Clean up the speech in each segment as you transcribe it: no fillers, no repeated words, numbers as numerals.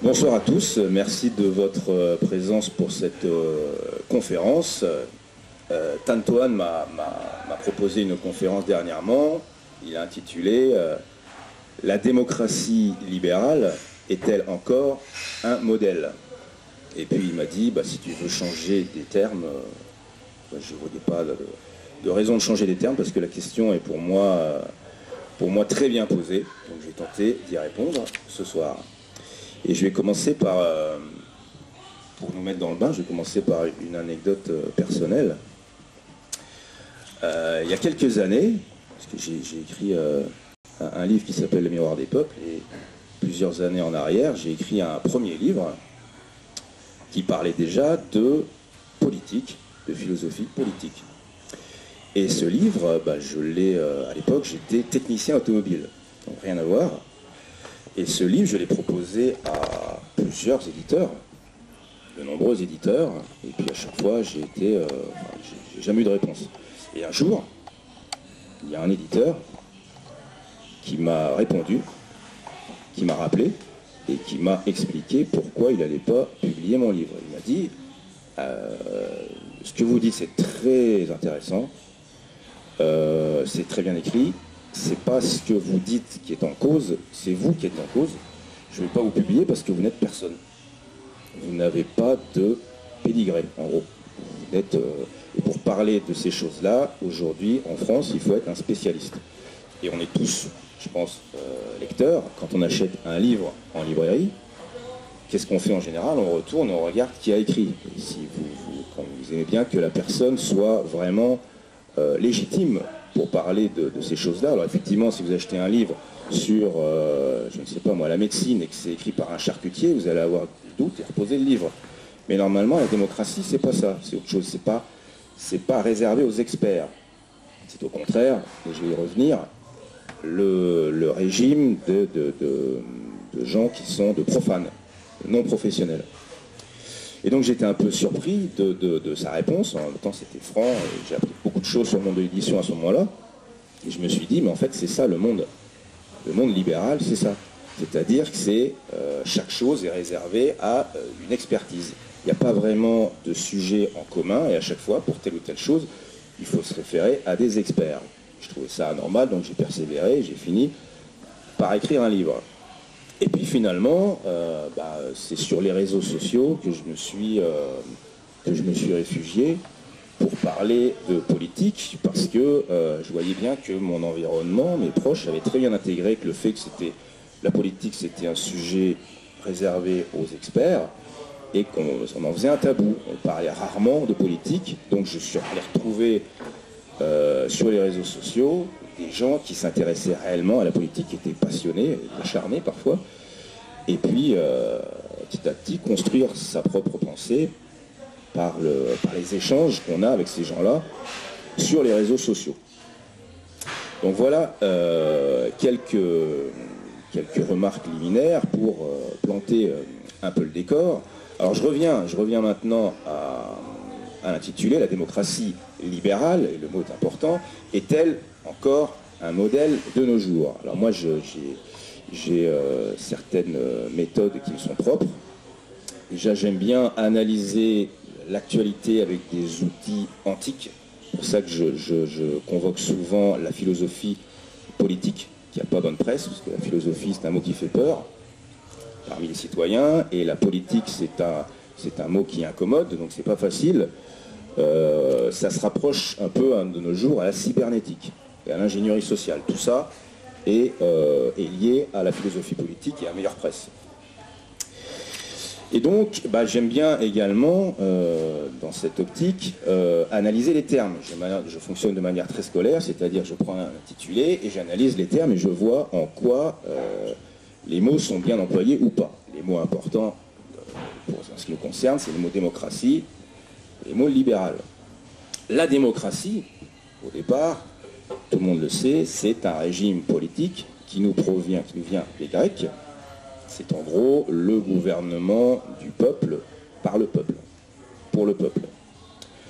Bonsoir à tous, merci de votre présence pour cette conférence. Tantoine m'a proposé une conférence dernièrement, il a intitulé « La démocratie libérale est-elle encore un modèle ?» Et puis il m'a dit si tu veux changer des termes, je ne voyais pas de raison de changer des termes parce que la question est pour moi très bien posée, donc je vais tenter d'y répondre ce soir. Et je vais commencer par, pour nous mettre dans le bain, je vais commencer par une anecdote personnelle. Il y a quelques années, parce que j'ai écrit un livre qui s'appelle Le Miroir des peuples, et plusieurs années en arrière, j'ai écrit un premier livre qui parlait déjà de politique, de philosophie politique. Et ce livre, je l'ai, à l'époque, j'étais technicien automobile, donc rien à voir. Et ce livre, je l'ai proposé à plusieurs éditeurs, de nombreux éditeurs, et puis à chaque fois, j'ai jamais eu de réponse. Et un jour, il y a un éditeur qui m'a répondu, qui m'a rappelé, et qui m'a expliqué pourquoi il n'allait pas publier mon livre. Il m'a dit, ce que vous dites, c'est très intéressant, c'est très bien écrit, c'est pas ce que vous dites qui est en cause, c'est vous qui êtes en cause. Je ne vais pas vous publier parce que vous n'êtes personne. Vous n'avez pas de pédigré, en gros. Vous êtes, et pour parler de ces choses-là, aujourd'hui, en France, il faut être un spécialiste. Et on est tous, je pense, lecteurs. Quand on achète un livre en librairie, qu'est-ce qu'on fait en général? On retourne, on regarde qui a écrit. Et si quand vous aimez bien que la personne soit vraiment légitime pour parler de ces choses-là. Alors effectivement, si vous achetez un livre sur, je ne sais pas moi, la médecine et que c'est écrit par un charcutier, vous allez avoir du doute et reposer le livre. Mais normalement, la démocratie, c'est pas ça, c'est autre chose. C'est pas réservé aux experts. C'est au contraire, et je vais y revenir, le régime de gens qui sont de profanes, non professionnels. Et donc j'étais un peu surpris de sa réponse. En même temps, c'était franc. J'ai appris beaucoup de choses sur le monde de l'édition à ce moment-là. Et je me suis dit, mais en fait, c'est ça le monde. Le monde libéral, c'est ça. C'est-à-dire que chaque chose est réservée à une expertise. Il n'y a pas vraiment de sujet en commun. Et à chaque fois, pour telle ou telle chose, il faut se référer à des experts. Je trouvais ça anormal, donc j'ai persévéré. Et j'ai fini par écrire un livre. Et puis finalement, c'est sur les réseaux sociaux que je me suis réfugié pour parler de politique, parce que je voyais bien que mon environnement, mes proches, avaient très bien intégré que le fait que la politique c'était un sujet réservé aux experts, et qu'on en faisait un tabou. On parlait rarement de politique, donc je suis allé retrouver sur les réseaux sociaux des gens qui s'intéressaient réellement à la politique, qui étaient passionnés, acharnés parfois, et puis petit à petit construire sa propre pensée par les échanges qu'on a avec ces gens-là sur les réseaux sociaux. Donc voilà quelques remarques liminaires pour planter un peu le décor. Alors je reviens maintenant à l'intitulé, la démocratie libérale, et le mot est important, est-elle encore un modèle de nos jours? Alors moi j'ai certaines méthodes qui me sont propres. Déjà j'aime bien analyser l'actualité avec des outils antiques. C'est pour ça que je convoque souvent la philosophie politique, qui n'a pas bonne presse, parce que la philosophie c'est un mot qui fait peur parmi les citoyens, et la politique c'est un mot qui est incommode, donc c'est pas facile. Ça se rapproche un peu de nos jours à la cybernétique et à l'ingénierie sociale. Tout ça est lié à la philosophie politique et à meilleure presse. Et donc, j'aime bien également, dans cette optique, analyser les termes. Je fonctionne de manière très scolaire, c'est-à-dire je prends un intitulé et j'analyse les termes et je vois en quoi les mots sont bien employés ou pas. Les mots importants, pour ce qui nous concerne, c'est le mot démocratie et le mot libéral. La démocratie, au départ, tout le monde le sait, c'est un régime politique qui nous vient des Grecs. C'est en gros le gouvernement du peuple par le peuple, pour le peuple.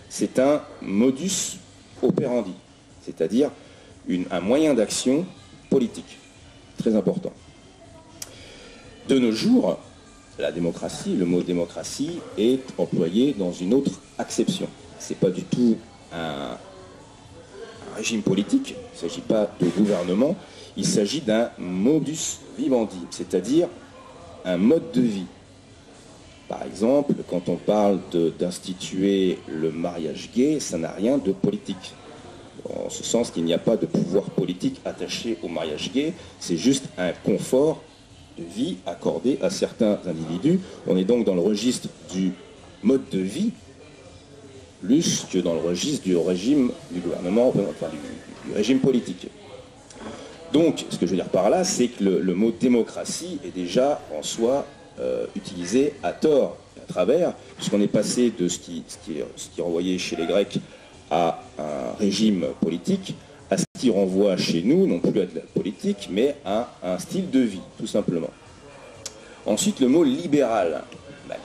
C'est un modus operandi, c'est-à-dire un moyen d'action politique, très important. De nos jours, la démocratie, le mot démocratie est employé dans une autre acception. Ce n'est pas du tout un régime politique, il ne s'agit pas de gouvernement, il s'agit d'un modus vivendi, c'est-à-dire un mode de vie. Par exemple, quand on parle d'instituer le mariage gay, ça n'a rien de politique. En ce sens qu'il n'y a pas de pouvoir politique attaché au mariage gay, c'est juste un confort de vie accordé à certains individus. On est donc dans le registre du mode de vie, plus que dans le registre du régime du gouvernement, enfin du régime politique. Donc, ce que je veux dire par là, c'est que le mot démocratie est déjà en soi utilisé à tort et à travers, puisqu'on est passé de ce qui renvoyait chez les Grecs à un régime politique, à ce qui renvoie chez nous, non plus à de la politique, mais à un style de vie, tout simplement. Ensuite, le mot libéral.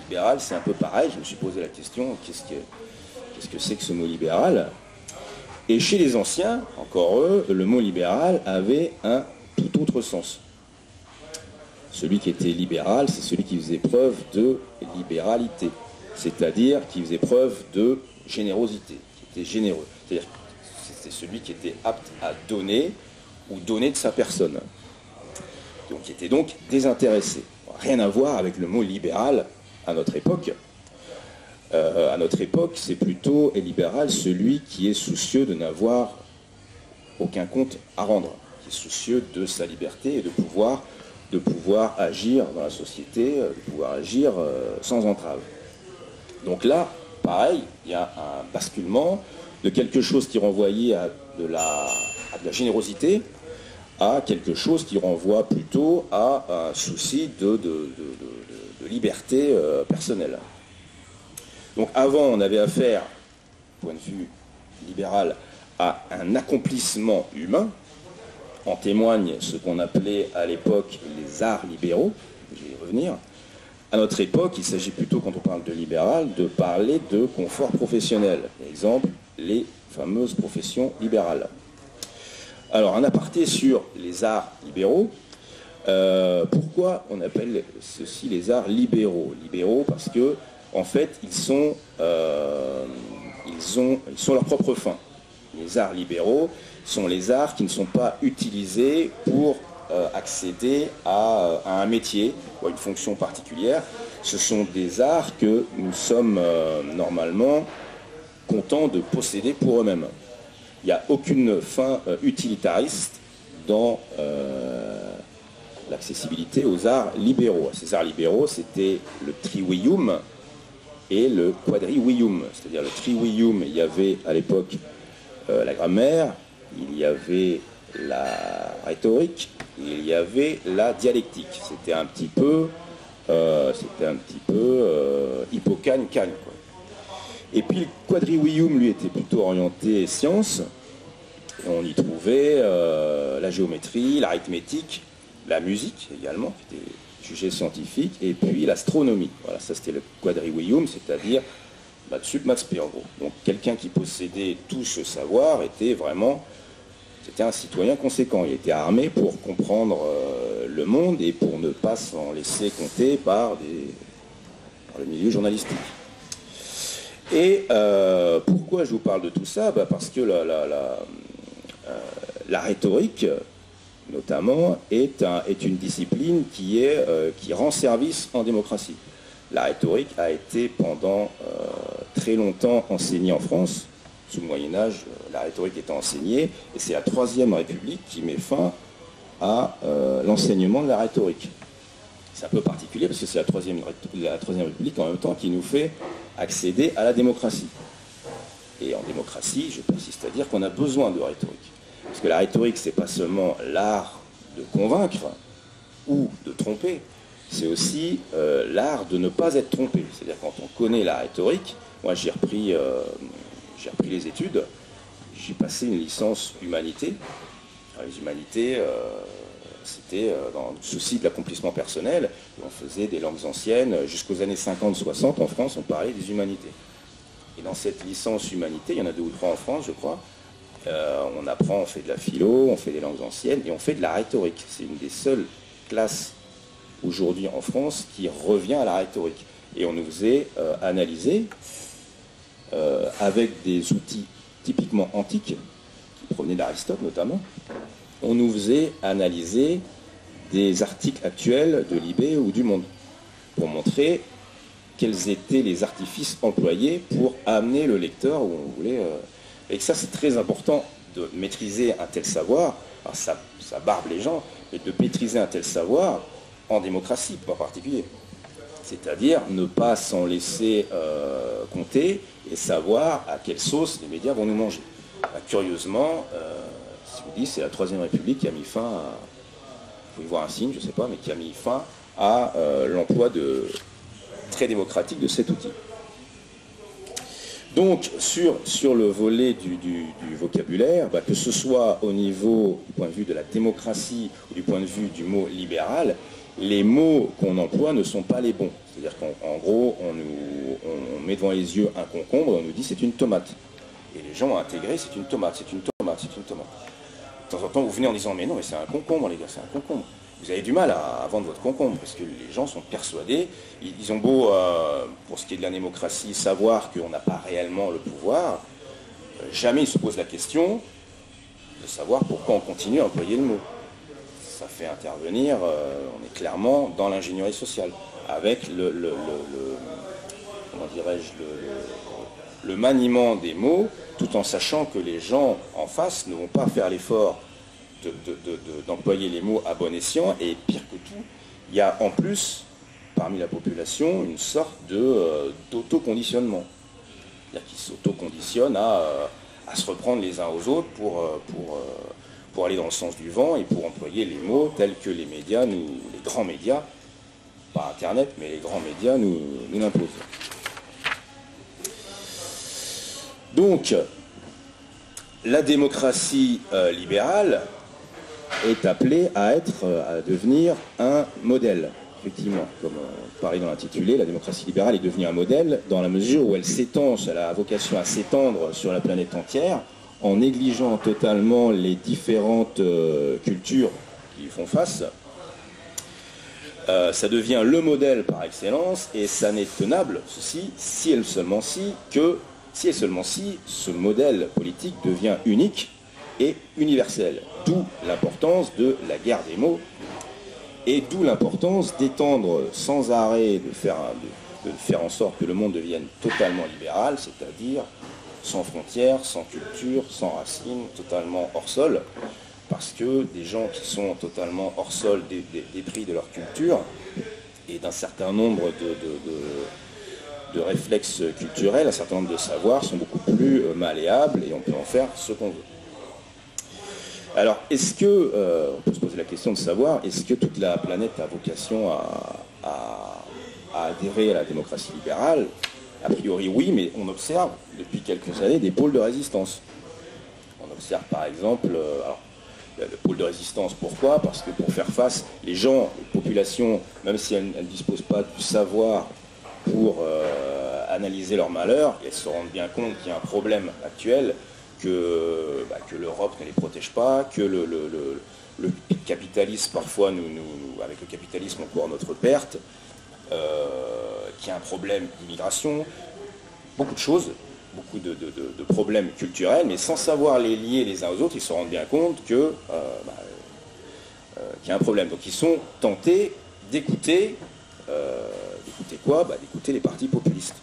Libéral, c'est un peu pareil, je me suis posé la question, qu'est-ce que c'est que ce mot libéral? Et chez les anciens, encore eux, le mot libéral avait un tout autre sens. Celui qui était libéral, c'est celui qui faisait preuve de libéralité, c'est-à-dire qui faisait preuve de générosité, qui était généreux. C'est-à-dire que c'était celui qui était apte à donner ou donner de sa personne. Donc qui était donc désintéressé. Rien à voir avec le mot libéral à notre époque. À notre époque, c'est plutôt libéral celui qui est soucieux de n'avoir aucun compte à rendre, qui est soucieux de sa liberté et de pouvoir agir dans la société, de pouvoir agir sans entrave. Donc là, pareil, il y a un basculement de quelque chose qui renvoyait à de la générosité à quelque chose qui renvoie plutôt à un souci de liberté personnelle. Donc avant, on avait affaire, point de vue libéral, à un accomplissement humain. En témoigne ce qu'on appelait à l'époque les arts libéraux, je vais y revenir. À notre époque, il s'agit plutôt, quand on parle de libéral, de parler de confort professionnel. Par exemple, les fameuses professions libérales. Alors, un aparté sur les arts libéraux. Pourquoi on appelle ceci les arts libéraux? Libéraux parce que en fait, ils sont leur propre fin. Les arts libéraux sont les arts qui ne sont pas utilisés pour accéder à un métier ou à une fonction particulière. Ce sont des arts que nous sommes normalement contents de posséder pour eux-mêmes. Il n'y a aucune fin utilitariste dans l'accessibilité aux arts libéraux. Ces arts libéraux, c'était le trivium et le quadrivium. C'est-à-dire le trivium, il y avait à l'époque la grammaire, il y avait la rhétorique, il y avait la dialectique. C'était un petit peu hippocane-cane. Et puis le quadrivium, lui, était plutôt orienté sciences. On y trouvait la géométrie, l'arithmétique, la musique également, qui était jugée scientifique, et puis l'astronomie. Voilà, ça c'était le quadrivium, c'est-à-dire maths sup, maths spé en gros. Donc quelqu'un qui possédait tout ce savoir c'était un citoyen conséquent. Il était armé pour comprendre le monde et pour ne pas s'en laisser compter par le milieu journalistique. Et pourquoi je vous parle de tout ça? Parce que la rhétorique, notamment, est une discipline qui rend service en démocratie. La rhétorique a été pendant très longtemps enseignée en France. Sous le Moyen-Âge, la rhétorique était enseignée, et c'est la Troisième République qui met fin à l'enseignement de la rhétorique. C'est un peu particulier parce que c'est la Troisième République en même temps qui nous fait accéder à la démocratie. Et en démocratie, je persiste à dire qu'on a besoin de rhétorique. Parce que la rhétorique, c'est pas seulement l'art de convaincre ou de tromper, c'est aussi l'art de ne pas être trompé. C'est-à-dire quand on connaît la rhétorique, moi j'ai repris les études, j'ai passé une licence humanité. Alors, les humanités, c'était dans le souci de l'accomplissement personnel. On faisait des langues anciennes. Jusqu'aux années 50-60, en France, on parlait des humanités. Et dans cette licence humanité, il y en a 2 ou 3 en France, je crois, on fait de la philo, on fait des langues anciennes et on fait de la rhétorique. C'est une des seules classes aujourd'hui en France qui revient à la rhétorique. Et on nous faisait analyser, avec des outils typiquement antiques, qui provenaient d'Aristote notamment, on nous faisait analyser des articles actuels de Libé ou du Monde, pour montrer quels étaient les artifices employés pour amener le lecteur où on voulait. Et que ça, c'est très important de maîtriser un tel savoir. Alors ça barbe les gens, mais de maîtriser un tel savoir en démocratie, en particulier. C'est-à-dire ne pas s'en laisser compter et savoir à quelle sauce les médias vont nous manger. Curieusement, si vous dites, c'est la Troisième République qui a mis fin à... Vous pouvez voir un signe, je ne sais pas, mais qui a mis fin à l'emploi très démocratique de cet outil. Donc, sur le volet du vocabulaire, que ce soit au niveau du point de vue de la démocratie ou du point de vue du mot libéral, les mots qu'on emploie ne sont pas les bons. C'est-à-dire qu'en gros, on met devant les yeux un concombre et on nous dit c'est une tomate. Et les gens ont intégré c'est une tomate, c'est une tomate, c'est une tomate. De temps en temps, vous venez en disant mais non, mais c'est un concombre, les gars, c'est un concombre. Vous avez du mal à vendre votre concombre parce que les gens sont persuadés. Ils ont beau, pour ce qui est de la démocratie, savoir qu'on n'a pas réellement le pouvoir, jamais ils se posent la question de savoir pourquoi on continue à employer le mot. Ça fait intervenir, on est clairement dans l'ingénierie sociale, avec comment dirais-je, le maniement des mots, tout en sachant que les gens en face ne vont pas faire l'effort d'employer les mots à bon escient, et pire que tout, il y a en plus, parmi la population, une sorte d'autoconditionnement. C'est-à-dire qu'ils s'autoconditionnent à se reprendre les uns aux autres pour aller dans le sens du vent et pour employer les mots tels que les médias, les grands médias, pas Internet, mais les grands médias nous l'imposent. Donc, la démocratie libérale est appelée à devenir un modèle. Effectivement, comme on parlait dans l'intitulé, la démocratie libérale est devenue un modèle dans la mesure où elle a vocation à s'étendre sur la planète entière en négligeant totalement les différentes cultures qui y font face. Ça devient le modèle par excellence et ça n'est tenable, ceci, si et seulement si ce modèle politique devient unique et universel. D'où l'importance de la guerre des mots et d'où l'importance d'étendre sans arrêt, de faire en sorte que le monde devienne totalement libéral, c'est-à-dire sans frontières, sans culture, sans racines, totalement hors sol, parce que des gens qui sont totalement hors sol, dépris de leur culture et d'un certain nombre de réflexes culturels, un certain nombre de savoirs sont beaucoup plus malléables et on peut en faire ce qu'on veut. Alors, est-ce que, on peut se poser la question de savoir, est-ce que toute la planète a vocation à adhérer à la démocratie libérale? A priori oui, mais on observe depuis quelques années des pôles de résistance. On observe par exemple, le pôle de résistance, pourquoi? Parce que pour faire face, les gens, les populations, même si elles ne disposent pas du savoir pour analyser leur malheur, elles se rendent bien compte qu'il y a un problème actuel, que l'Europe ne les protège pas, que le capitalisme, parfois, avec le capitalisme, on court notre perte, qu'il y a un problème d'immigration, beaucoup de choses, beaucoup de problèmes culturels, mais sans savoir les lier les uns aux autres, ils se rendent bien compte qu'il y a un problème. Donc ils sont tentés d'écouter, d'écouter les partis populistes.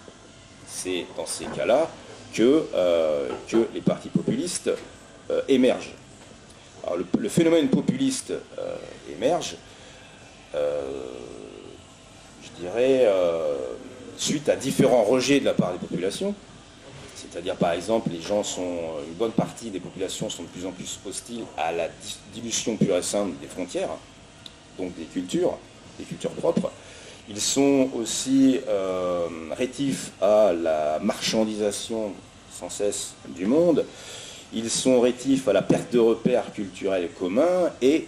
C'est dans ces cas-là que les partis populistes émergent. Alors le phénomène populiste émerge, je dirais, suite à différents rejets de la part des populations. C'est-à-dire, par exemple, une bonne partie des populations sont de plus en plus hostiles à la dilution pure et simple des frontières, donc des cultures propres. Ils sont aussi rétifs à la marchandisation sans cesse du monde. Ils sont rétifs à la perte de repères culturels communs et,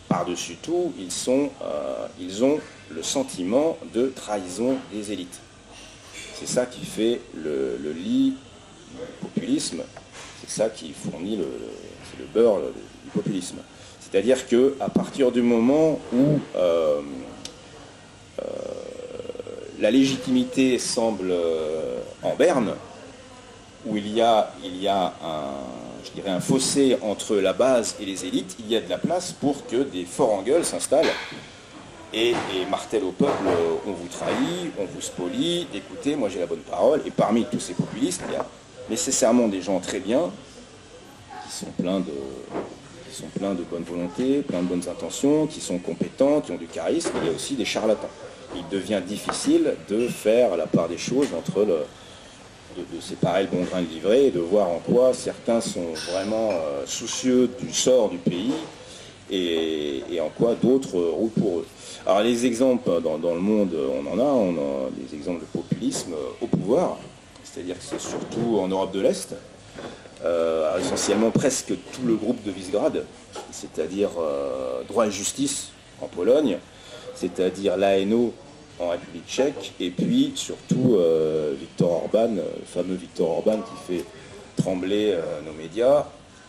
par-dessus tout, ils ont le sentiment de trahison des élites. C'est ça qui fait le lit du populisme, c'est ça qui fournit le beurre du populisme. C'est-à-dire qu'à partir du moment où la légitimité semble en berne, où il y a je dirais un fossé entre la base et les élites. Il y a de la place pour que des forts en gueule s'installent et martèlent au peuple, on vous trahit, on vous spolie, écoutez, moi j'ai la bonne parole. Et parmi tous ces populistes, il y a nécessairement des gens très bien, qui sont pleins de bonne volonté, plein de bonnes intentions, qui sont compétents, qui ont du charisme. Il y a aussi des charlatans. Il devient difficile de faire la part des choses entre de séparer le bon grain de l'ivraie et de voir en quoi certains sont vraiment soucieux du sort du pays et en quoi d'autres roulent pour eux. Alors les exemples dans le monde, on a des exemples de populisme au pouvoir, c'est-à-dire que c'est surtout en Europe de l'Est, essentiellement presque tout le groupe de Visegrad, c'est-à-dire Droit et Justice en Pologne, c'est-à-dire l'ANO en République tchèque, et puis surtout Viktor Orban, le fameux Viktor Orban qui fait trembler nos médias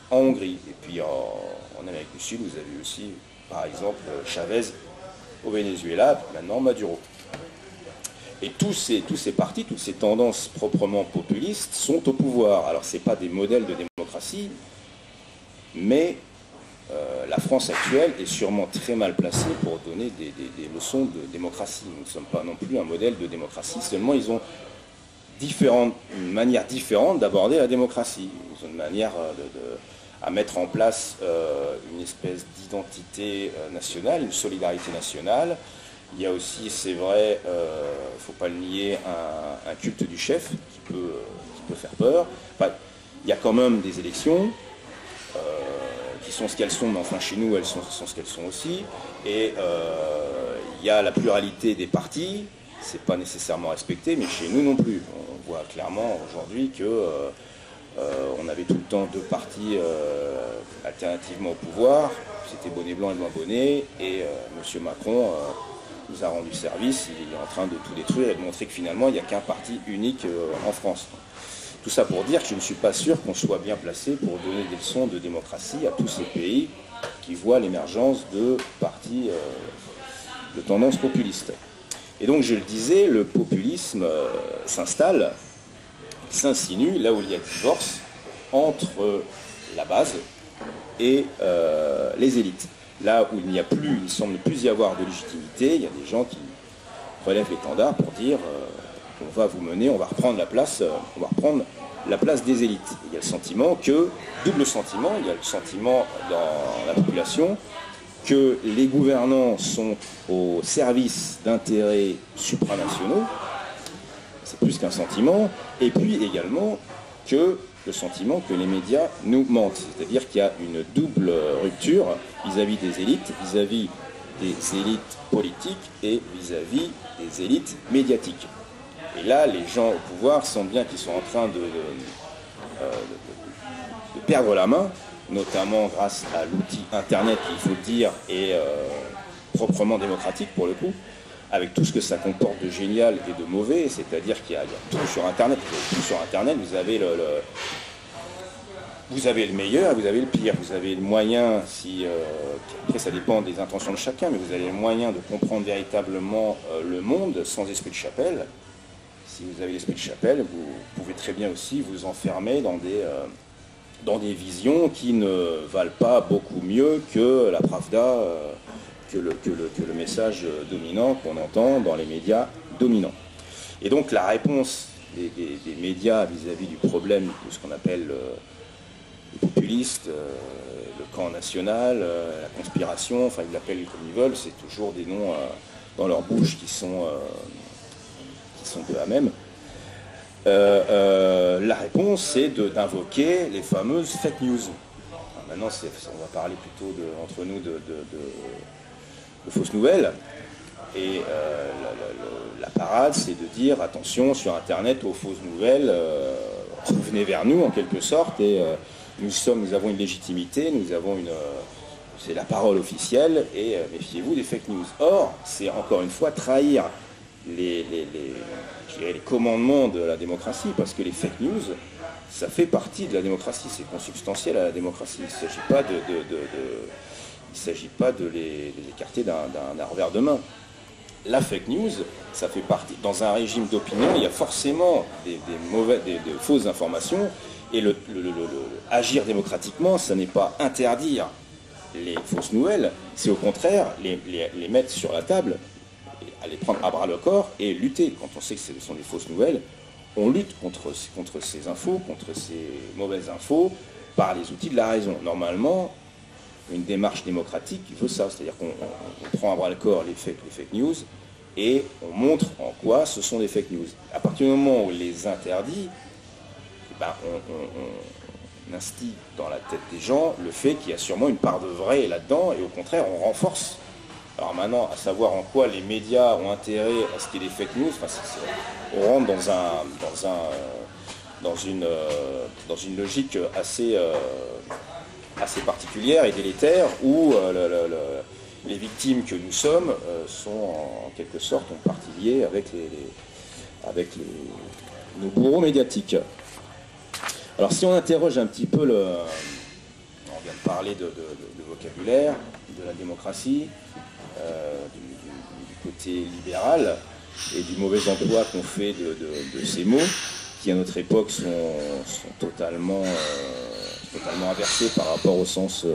en Hongrie. Et puis en Amérique du Sud, vous avez aussi, par exemple, Chavez au Venezuela, maintenant Maduro. Et tous ces partis, toutes ces tendances proprement populistes sont au pouvoir. Alors ce n'est pas des modèles de démocratie, mais la France actuelle est sûrement très mal placée pour donner des leçons de démocratie. Nous ne sommes pas non plus un modèle de démocratie, seulement ils ont une manière différente d'aborder la démocratie. Ils ont une manière à mettre en place une espèce d'identité nationale, une solidarité nationale. Il y a aussi, c'est vrai, il ne faut pas le nier, un culte du chef qui peut faire peur. Enfin, il y a quand même des élections qui sont ce qu'elles sont, mais enfin chez nous, elles sont ce qu'elles sont aussi. Et il y a la pluralité des partis, c'est pas nécessairement respecté, mais chez nous non plus. On voit clairement aujourd'hui que on avait tout le temps deux partis alternativement au pouvoir. C'était bonnet blanc et blanc bonnet, et M. Macron nous a rendu service. Il est en train de tout détruire et de montrer que finalement il n'y a qu'un parti unique en France. Tout ça pour dire que je ne suis pas sûr qu'on soit bien placé pour donner des leçons de démocratie à tous ces pays qui voient l'émergence de partis de tendance populiste. Et donc je le disais, le populisme s'installe, s'insinue là où il y a divorce entre la base et les élites. Là où il ne semble plus y avoir de légitimité, il y a des gens qui relèvent l'étendard pour dire on va vous mener, on va reprendre la place des élites. Il y a le sentiment double sentiment, il y a le sentiment dans la population que les gouvernants sont au service d'intérêts supranationaux, c'est plus qu'un sentiment, et puis également que le sentiment que les médias nous mentent, c'est-à-dire qu'il y a une double rupture vis-à-vis des élites, vis-à-vis des élites politiques et vis-à-vis des élites médiatiques. Et là, les gens au pouvoir sentent bien qu'ils sont en train de perdre la main, notamment grâce à l'outil Internet, il faut le dire, est proprement démocratique pour le coup, avec tout ce que ça comporte de génial et de mauvais, c'est-à-dire qu'il y a tout sur Internet. Vous avez tout sur Internet, vous avez le meilleur et vous avez le pire. Vous avez le moyen, après ça dépend des intentions de chacun, mais vous avez le moyen de comprendre véritablement le monde sans esprit de chapelle. Si vous avez l'esprit de chapelle, vous pouvez très bien aussi vous enfermer dans des visions qui ne valent pas beaucoup mieux que la Pravda, que le message dominant qu'on entend dans les médias dominants. Et donc la réponse des médias vis-à-vis du problème de ce qu'on appelle les populistes, le camp national, la conspiration, enfin ils l'appellent comme ils veulent, c'est toujours des noms dans leur bouche qui sont peu à même. La réponse, c'est d'invoquer les fameuses fake news. Alors maintenant, on va parler plutôt entre nous de fausses nouvelles. Et la parade, c'est de dire attention sur Internet aux fausses nouvelles, revenez vers nous en quelque sorte. Et nous avons une légitimité, c'est la parole officielle, et méfiez-vous des fake news. Or, c'est encore une fois trahir les commandements de la démocratie, parce que les fake news, ça fait partie de la démocratie, c'est consubstantiel à la démocratie. Il ne s'agit pas de les écarter d'un revers de main. la fake news, ça fait partie. Dans un régime d'opinion, il y a forcément des fausses informations. Et agir démocratiquement, ça n'est pas interdire les fausses nouvelles, c'est au contraire les mettre sur la table, les prendre à bras le corps et lutter. Quand on sait que ce sont des fausses nouvelles, on lutte contre ces infos, contre ces mauvaises infos, par les outils de la raison. Normalement, une démarche démocratique veut ça, c'est-à-dire qu'on prend à bras le corps les fake news et on montre en quoi ce sont des fake news. À partir du moment où on les interdit, on instille dans la tête des gens le fait qu'il y a sûrement une part de vrai là-dedans, et au contraire, on renforce. Alors maintenant, à savoir en quoi les médias ont intérêt à ce qu'il y ait des fake news, on rentre dans une logique assez particulière et délétère, où les victimes que nous sommes sont en quelque sorte en partie liées avec nos bourreaux médiatiques. Alors si on interroge un petit peu on vient de parler de vocabulaire, de la démocratie, du côté libéral et du mauvais emploi qu'on fait de ces mots, qui à notre époque sont totalement inversés par rapport au sens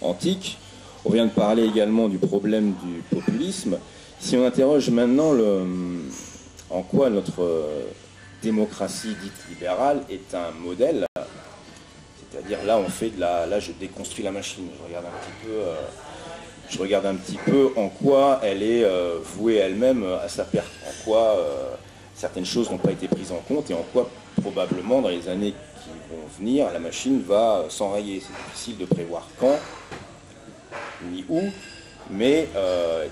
antique. On vient de parler également du problème du populisme. Si on interroge maintenant en quoi notre démocratie dite libérale est un modèle, c'est-à-dire là on fait là je déconstruis la machine, je regarde un petit peu en quoi elle est vouée elle-même à sa perte, en quoi certaines choses n'ont pas été prises en compte et en quoi probablement dans les années qui vont venir la machine va s'enrayer. C'est difficile de prévoir quand ni où, mais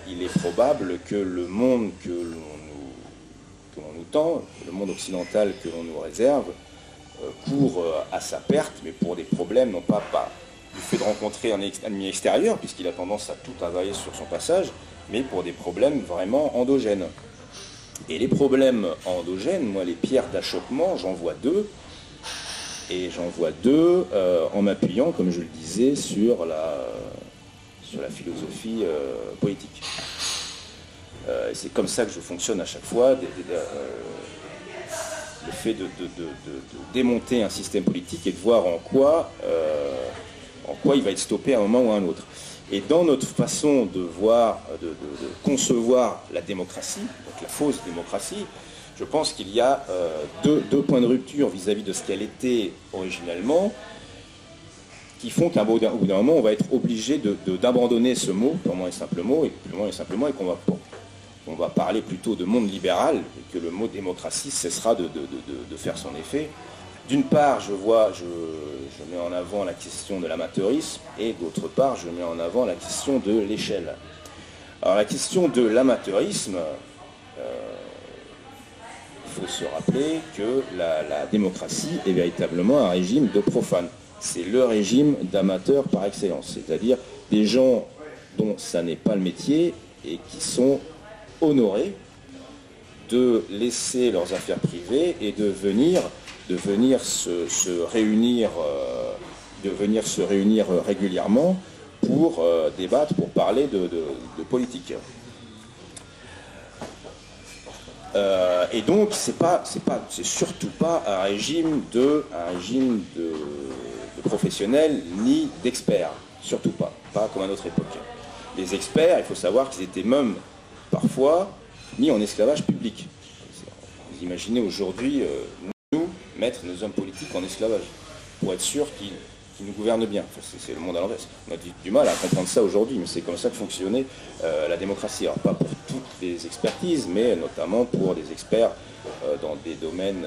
il est probable que le monde que l'on nous tend, le monde occidental que l'on nous réserve, court à sa perte, mais pour des problèmes, non pas du fait de rencontrer un ennemi extérieur, puisqu'il a tendance à tout avaler sur son passage, mais pour des problèmes vraiment endogènes. Et les problèmes endogènes, moi, les pierres d'achoppement, j'en vois deux, et j'en vois deux en m'appuyant, comme je le disais, sur la philosophie politique. C'est comme ça que je fonctionne à chaque fois, le fait de démonter un système politique et de voir en quoi il va être stoppé à un moment ou à un autre. Et dans notre façon de voir, de concevoir la démocratie, donc la fausse démocratie, je pense qu'il y a deux points de rupture vis-à-vis de ce qu'elle était originellement, qui font qu'à bout d'un moment, on va être obligé d'abandonner ce mot, purement et simplement, et qu'on va parler plutôt de monde libéral, et que le mot démocratie cessera de faire son effet. D'une part, je mets en avant la question de l'amateurisme, et d'autre part, je mets en avant la question de l'échelle. Alors la question de l'amateurisme, il faut se rappeler que la démocratie est véritablement un régime de profanes. C'est le régime d'amateurs par excellence, c'est-à-dire des gens dont ça n'est pas le métier et qui sont honorés de laisser leurs affaires privées et de venir se réunir régulièrement pour débattre, pour parler de politique. Et donc c'est surtout pas un régime de professionnels ni d'experts, surtout pas comme à notre époque. Les experts, il faut savoir qu'ils étaient même parfois mis en esclavage public. Vous imaginez aujourd'hui nous mettre nos hommes politiques en esclavage pour être sûr qu'ils nous gouvernent bien. Enfin, c'est le monde à l'envers. On a du mal à comprendre ça aujourd'hui, mais c'est comme ça que fonctionnait la démocratie. Alors pas pour toutes les expertises, mais notamment pour des experts dans des domaines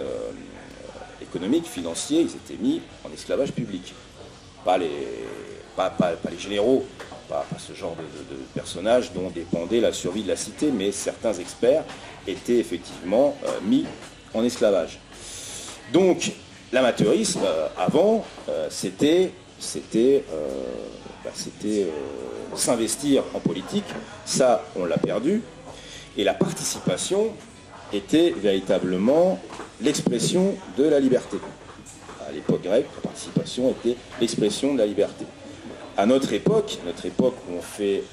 économiques, financiers, ils étaient mis en esclavage public. Pas les généraux, pas ce genre de personnages dont dépendait la survie de la cité, mais certains experts étaient effectivement mis en esclavage. Donc l'amateurisme, avant, c'était s'investir en politique. Ça, on l'a perdu. Et la participation était véritablement l'expression de la liberté. À l'époque grecque, la participation était l'expression de la liberté. À notre époque où on fait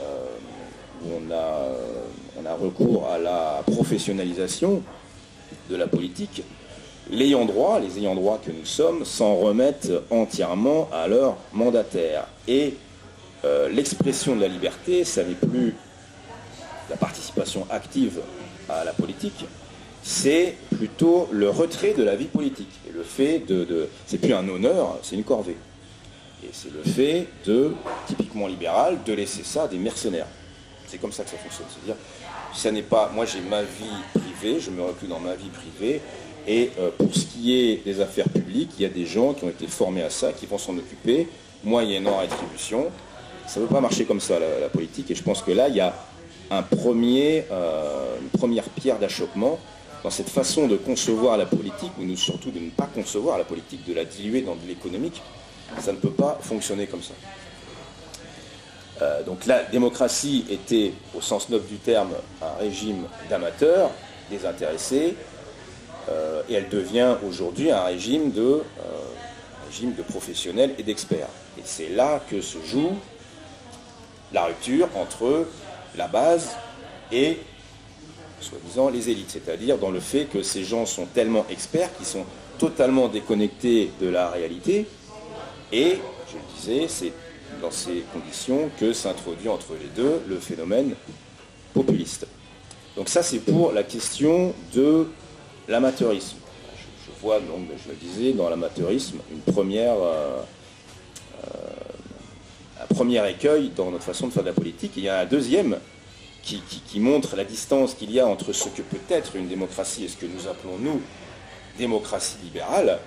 où on a recours à la professionnalisation de la politique, les ayants droit que nous sommes s'en remettent entièrement à leurs mandataires. Et l'expression de la liberté, ça n'est plus la participation active à la politique, c'est plutôt le retrait de la vie politique. Et le fait c'est plus un honneur, c'est une corvée. Et c'est le fait typiquement libéral, de laisser ça à des mercenaires. C'est comme ça que ça fonctionne. C'est-à-dire, ça n'est pas, moi j'ai ma vie privée, je me recule dans ma vie privée, et pour ce qui est des affaires publiques, il y a des gens qui ont été formés à ça, qui vont s'en occuper, moyennant rétribution. Ça ne peut pas marcher comme ça, la politique, et je pense que là, il y a une première pierre d'achoppement dans cette façon de concevoir la politique, ou surtout de ne pas concevoir la politique, de la diluer dans de l'économique. Ça ne peut pas fonctionner comme ça. Donc la démocratie était, au sens noble du terme, un régime d'amateurs, désintéressés, et elle devient aujourd'hui un régime de professionnels et d'experts. Et c'est là que se joue la rupture entre la base et, soi-disant, les élites. C'est-à-dire dans le fait que ces gens sont tellement experts qu'ils sont totalement déconnectés de la réalité. Et, je le disais, c'est dans ces conditions que s'introduit entre les deux le phénomène populiste. Donc ça, c'est pour la question de l'amateurisme. Je vois, donc, je le disais, dans l'amateurisme, un premier écueil dans notre façon de faire de la politique. Et il y a un deuxième qui montre la distance qu'il y a entre ce que peut être une démocratie et ce que nous appelons, nous, démocratie libérale.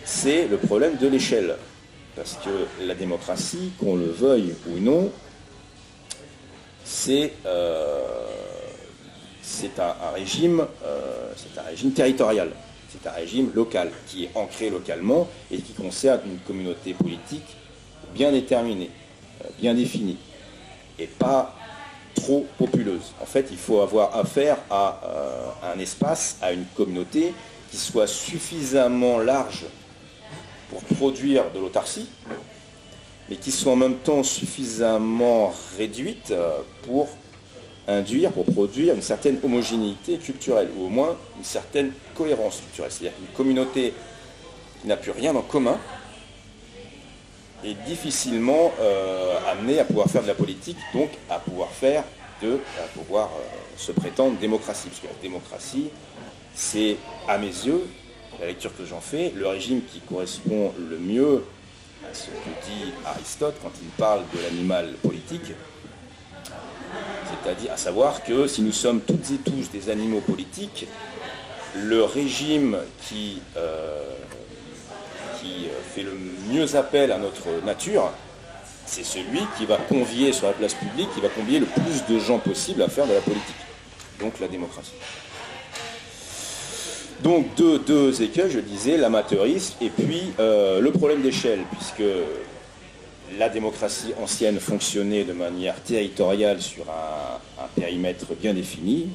C'est le problème de l'échelle. Parce que la démocratie, qu'on le veuille ou non, c'est un régime territorial, c'est un régime local, qui est ancré localement et qui concerne une communauté politique bien déterminée, bien définie, et pas trop populeuse. En fait, il faut avoir affaire à un espace, à une communauté qui soit suffisamment large pour produire de l'autarcie, mais qui soit en même temps suffisamment réduite pour produire une certaine homogénéité culturelle, ou au moins une certaine cohérence culturelle. C'est-à-dire qu'une communauté qui n'a plus rien en commun est difficilement amenée à pouvoir faire de la politique, donc à pouvoir se prétendre démocratie. Parce que la démocratie, c'est, à mes yeux, la lecture que j'en fais, le régime qui correspond le mieux à ce que dit Aristote quand il parle de l'animal politique, c'est-à-dire à savoir que si nous sommes toutes et tous des animaux politiques, le régime qui fait le mieux appel à notre nature, c'est celui qui va convier sur la place publique, qui va convier le plus de gens possible à faire de la politique, donc la démocratie. Donc deux écueils, je disais, l'amateurisme et puis le problème d'échelle, puisque la démocratie ancienne fonctionnait de manière territoriale sur un périmètre bien défini,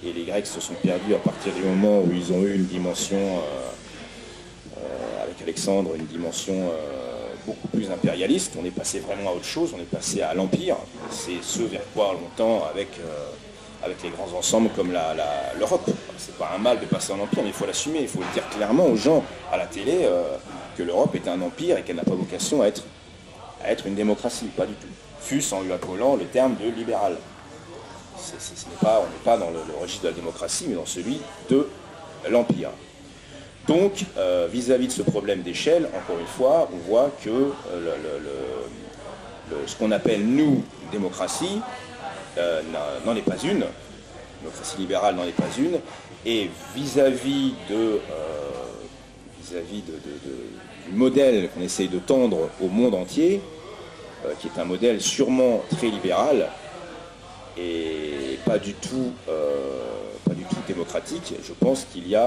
et les Grecs se sont perdus à partir du moment où ils ont eu une dimension, avec Alexandre, une dimension beaucoup plus impérialiste. On est passé vraiment à autre chose, on est passé à l'Empire. C'est ce vers quoi longtemps avec les grands ensembles comme l'Europe. C'est pas un mal de passer en empire, mais il faut l'assumer, il faut le dire clairement aux gens à la télé que l'Europe est un empire et qu'elle n'a pas vocation à être une démocratie, pas du tout. Fût-ce en lui accolant le terme de libéral. On n'est pas dans le registre de la démocratie, mais dans celui de l'empire. Donc, vis-à-vis de ce problème d'échelle, encore une fois, on voit que ce qu'on appelle, nous, démocratie, n'en est pas une. Démocratie libérale n'en est pas une. Et vis-à-vis du modèle qu'on essaye de tendre au monde entier, qui est un modèle sûrement très libéral et pas du tout démocratique, je pense il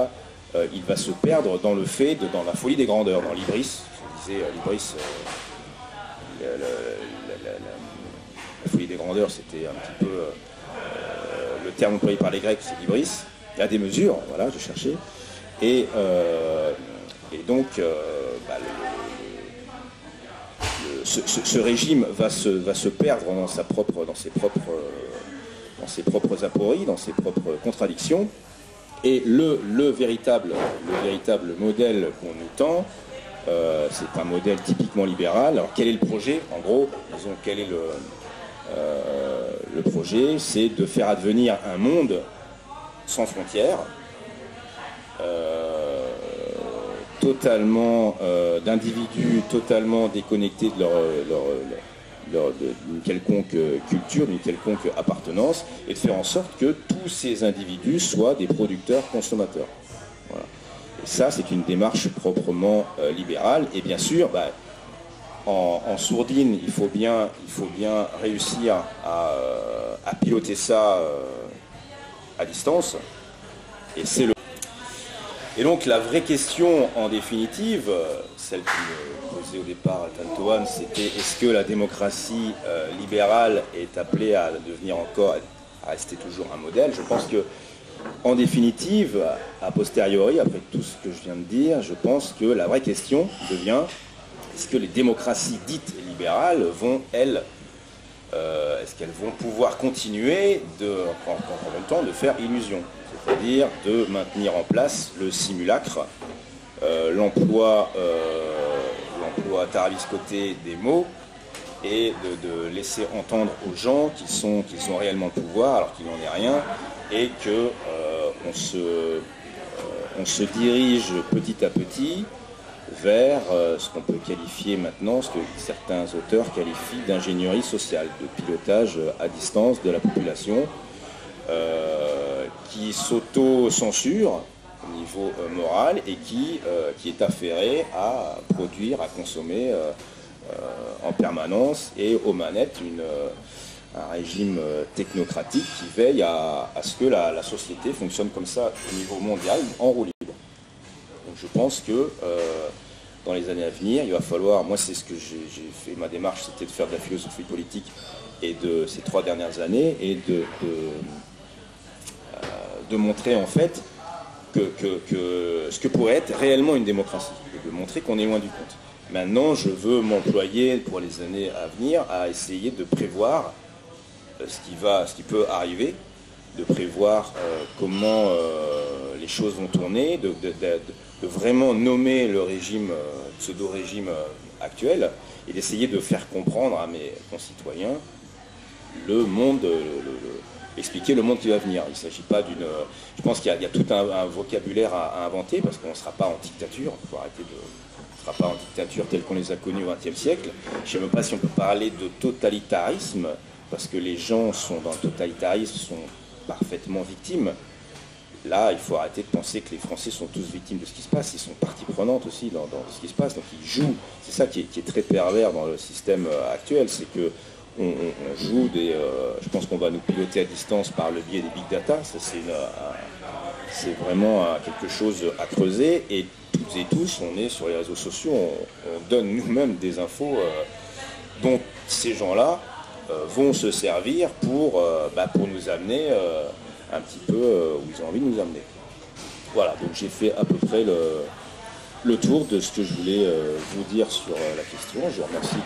va se perdre dans dans la folie des grandeurs, dans l'hybris. Je disais, l'hybris, la folie des grandeurs, c'était un petit peu le terme employé par les Grecs, c'est l'hybris. Il y a des mesures, voilà, je cherchais. Et donc, ce régime va se perdre dans ses propres apories, dans ses propres contradictions. Et le véritable modèle qu'on nous tend, c'est un modèle typiquement libéral. Alors quel est le projet? En gros, disons, quel est le projet? C'est de faire advenir un monde sans frontières, totalement d'individus totalement déconnectés d'une quelconque culture, d'une quelconque appartenance, et de faire en sorte que tous ces individus soient des producteurs-consommateurs. Voilà. Et ça, c'est une démarche proprement libérale. Et bien sûr, en sourdine, il faut bien réussir à piloter ça à distance. Et donc la vraie question, en définitive, celle qui me posait au départ Tantoine, c'était est-ce que la démocratie libérale est appelée à devenir encore, à rester toujours un modèle? Je pense que, en définitive, a posteriori, après tout ce que je viens de dire, je pense que la vraie question devient est-ce que les démocraties dites libérales vont, elles, est-ce qu'elles vont pouvoir continuer en même temps de faire illusion, c'est-à-dire de maintenir en place le simulacre, l'emploi tarabiscoté des mots, et de laisser entendre aux gens qu'ils ont réellement le pouvoir alors qu'il n'en est rien, et que on se dirige petit à petit vers ce qu'on peut qualifier maintenant, ce que certains auteurs qualifient d'ingénierie sociale, de pilotage à distance de la population, qui s'auto-censure au niveau moral et qui est affairé à produire, à consommer en permanence et aux manettes un régime technocratique qui veille à ce que la société fonctionne comme ça au niveau mondial, en roue libre. Donc je pense que dans les années à venir, il va falloir, moi c'est ce que j'ai fait, ma démarche c'était de faire de la philosophie politique et de ces 3 dernières années, et de montrer en fait que ce que pourrait être réellement une démocratie, et de montrer qu'on est loin du compte. Maintenant, je veux m'employer pour les années à venir à essayer de prévoir ce qui peut arriver, de prévoir comment les choses vont tourner, de vraiment nommer le régime, pseudo-régime actuel, et d'essayer de faire comprendre à mes concitoyens le monde, expliquer le monde qui va venir. Il ne s'agit pas d'une... Je pense qu'il y a tout un vocabulaire à inventer, parce qu'on ne sera pas en dictature, il faut arrêter de... On ne sera pas en dictature telle qu'on les a connus au XXe siècle. Je ne sais même pas si on peut parler de totalitarisme, parce que les gens sont dans le totalitarisme, sont parfaitement victimes. Là, il faut arrêter de penser que les Français sont tous victimes de ce qui se passe. Ils sont partie prenante aussi dans ce qui se passe. Donc ils jouent. C'est ça qui est très pervers dans le système actuel. C'est que on joue je pense qu'on va nous piloter à distance par le biais des big data. Ça, c'est vraiment quelque chose à creuser. Et toutes et tous, on est sur les réseaux sociaux. On donne nous-mêmes des infos dont ces gens-là vont se servir pour nous amener un petit peu où ils ont envie de nous amener. Voilà, donc j'ai fait à peu près le tour de ce que je voulais vous dire sur la question. Je vous remercie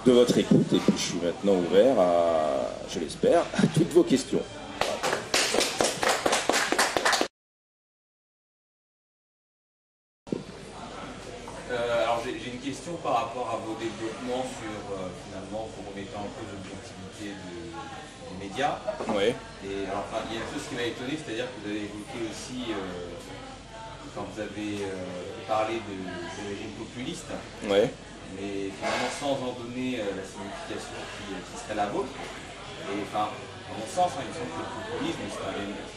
de votre écoute, et puis je suis maintenant ouvert à, je l'espère, à toutes vos questions. Alors j'ai une question par rapport à vos développements sur, finalement, vous remettez en cause l'objectivité des médias. Oui. Et alors, enfin, il y a une chose qui m'a étonné, c'est-à-dire que vous avez évoqué aussi, quand vous avez parlé de régime populiste, Ouais. mais finalement sans en donner la signification qui serait la vôtre. Et enfin, à mon sens, il me semble que le populisme, c'est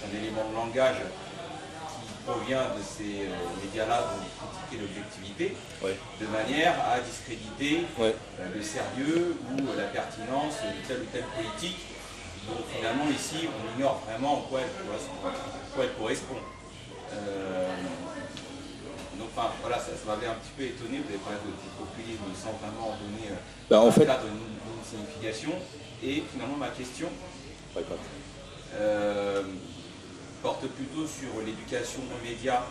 un élément de langage qui provient de ces médias-là dont vous critiquez l'objectivité, Ouais. de manière à discréditer Ouais. le sérieux ou la pertinence de telle ou telle politique. Donc finalement ici on ignore vraiment en quoi elle correspond. Donc enfin, voilà, ça m'avait un petit peu étonné, vous avez parlé de populisme sans vraiment en donner en fait, une signification. Et finalement ma question porte plutôt sur l'éducation aux médias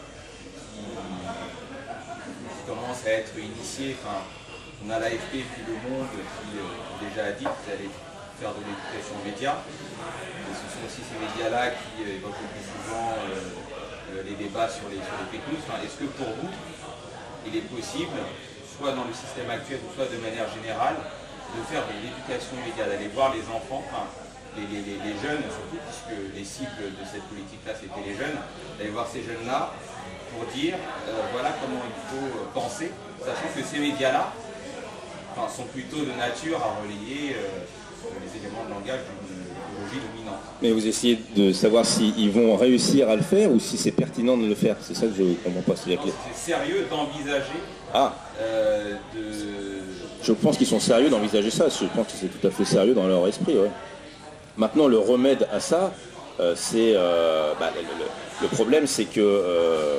qui commence à être initiée. Enfin, On a l'AFP puis Le Monde qui déjà a dit qu'ils allaient faire de l'éducation aux médias. Et ce sont aussi ces médias-là qui évoquent le plus souvent les débats sur les fake news. Enfin, est-ce que pour vous, il est possible, soit dans le système actuel, soit de manière générale, de faire de l'éducation aux médias, d'aller voir les enfants, enfin, les jeunes surtout, puisque les cibles de cette politique-là, c'était les jeunes, d'aller voir ces jeunes-là pour dire voilà comment il faut penser, sachant que ces médias-là sont plutôt de nature à relayer les éléments de langage d'une idéologie dominante. Mais vous essayez de savoir s'ils vont réussir à le faire ou si c'est pertinent de le faire. C'est ça que je ne comprends pas. C'est sérieux d'envisager Je pense qu'ils sont sérieux d'envisager ça. Je pense que c'est tout à fait sérieux dans leur esprit. Ouais. Maintenant, le remède à ça, c'est... le problème, c'est que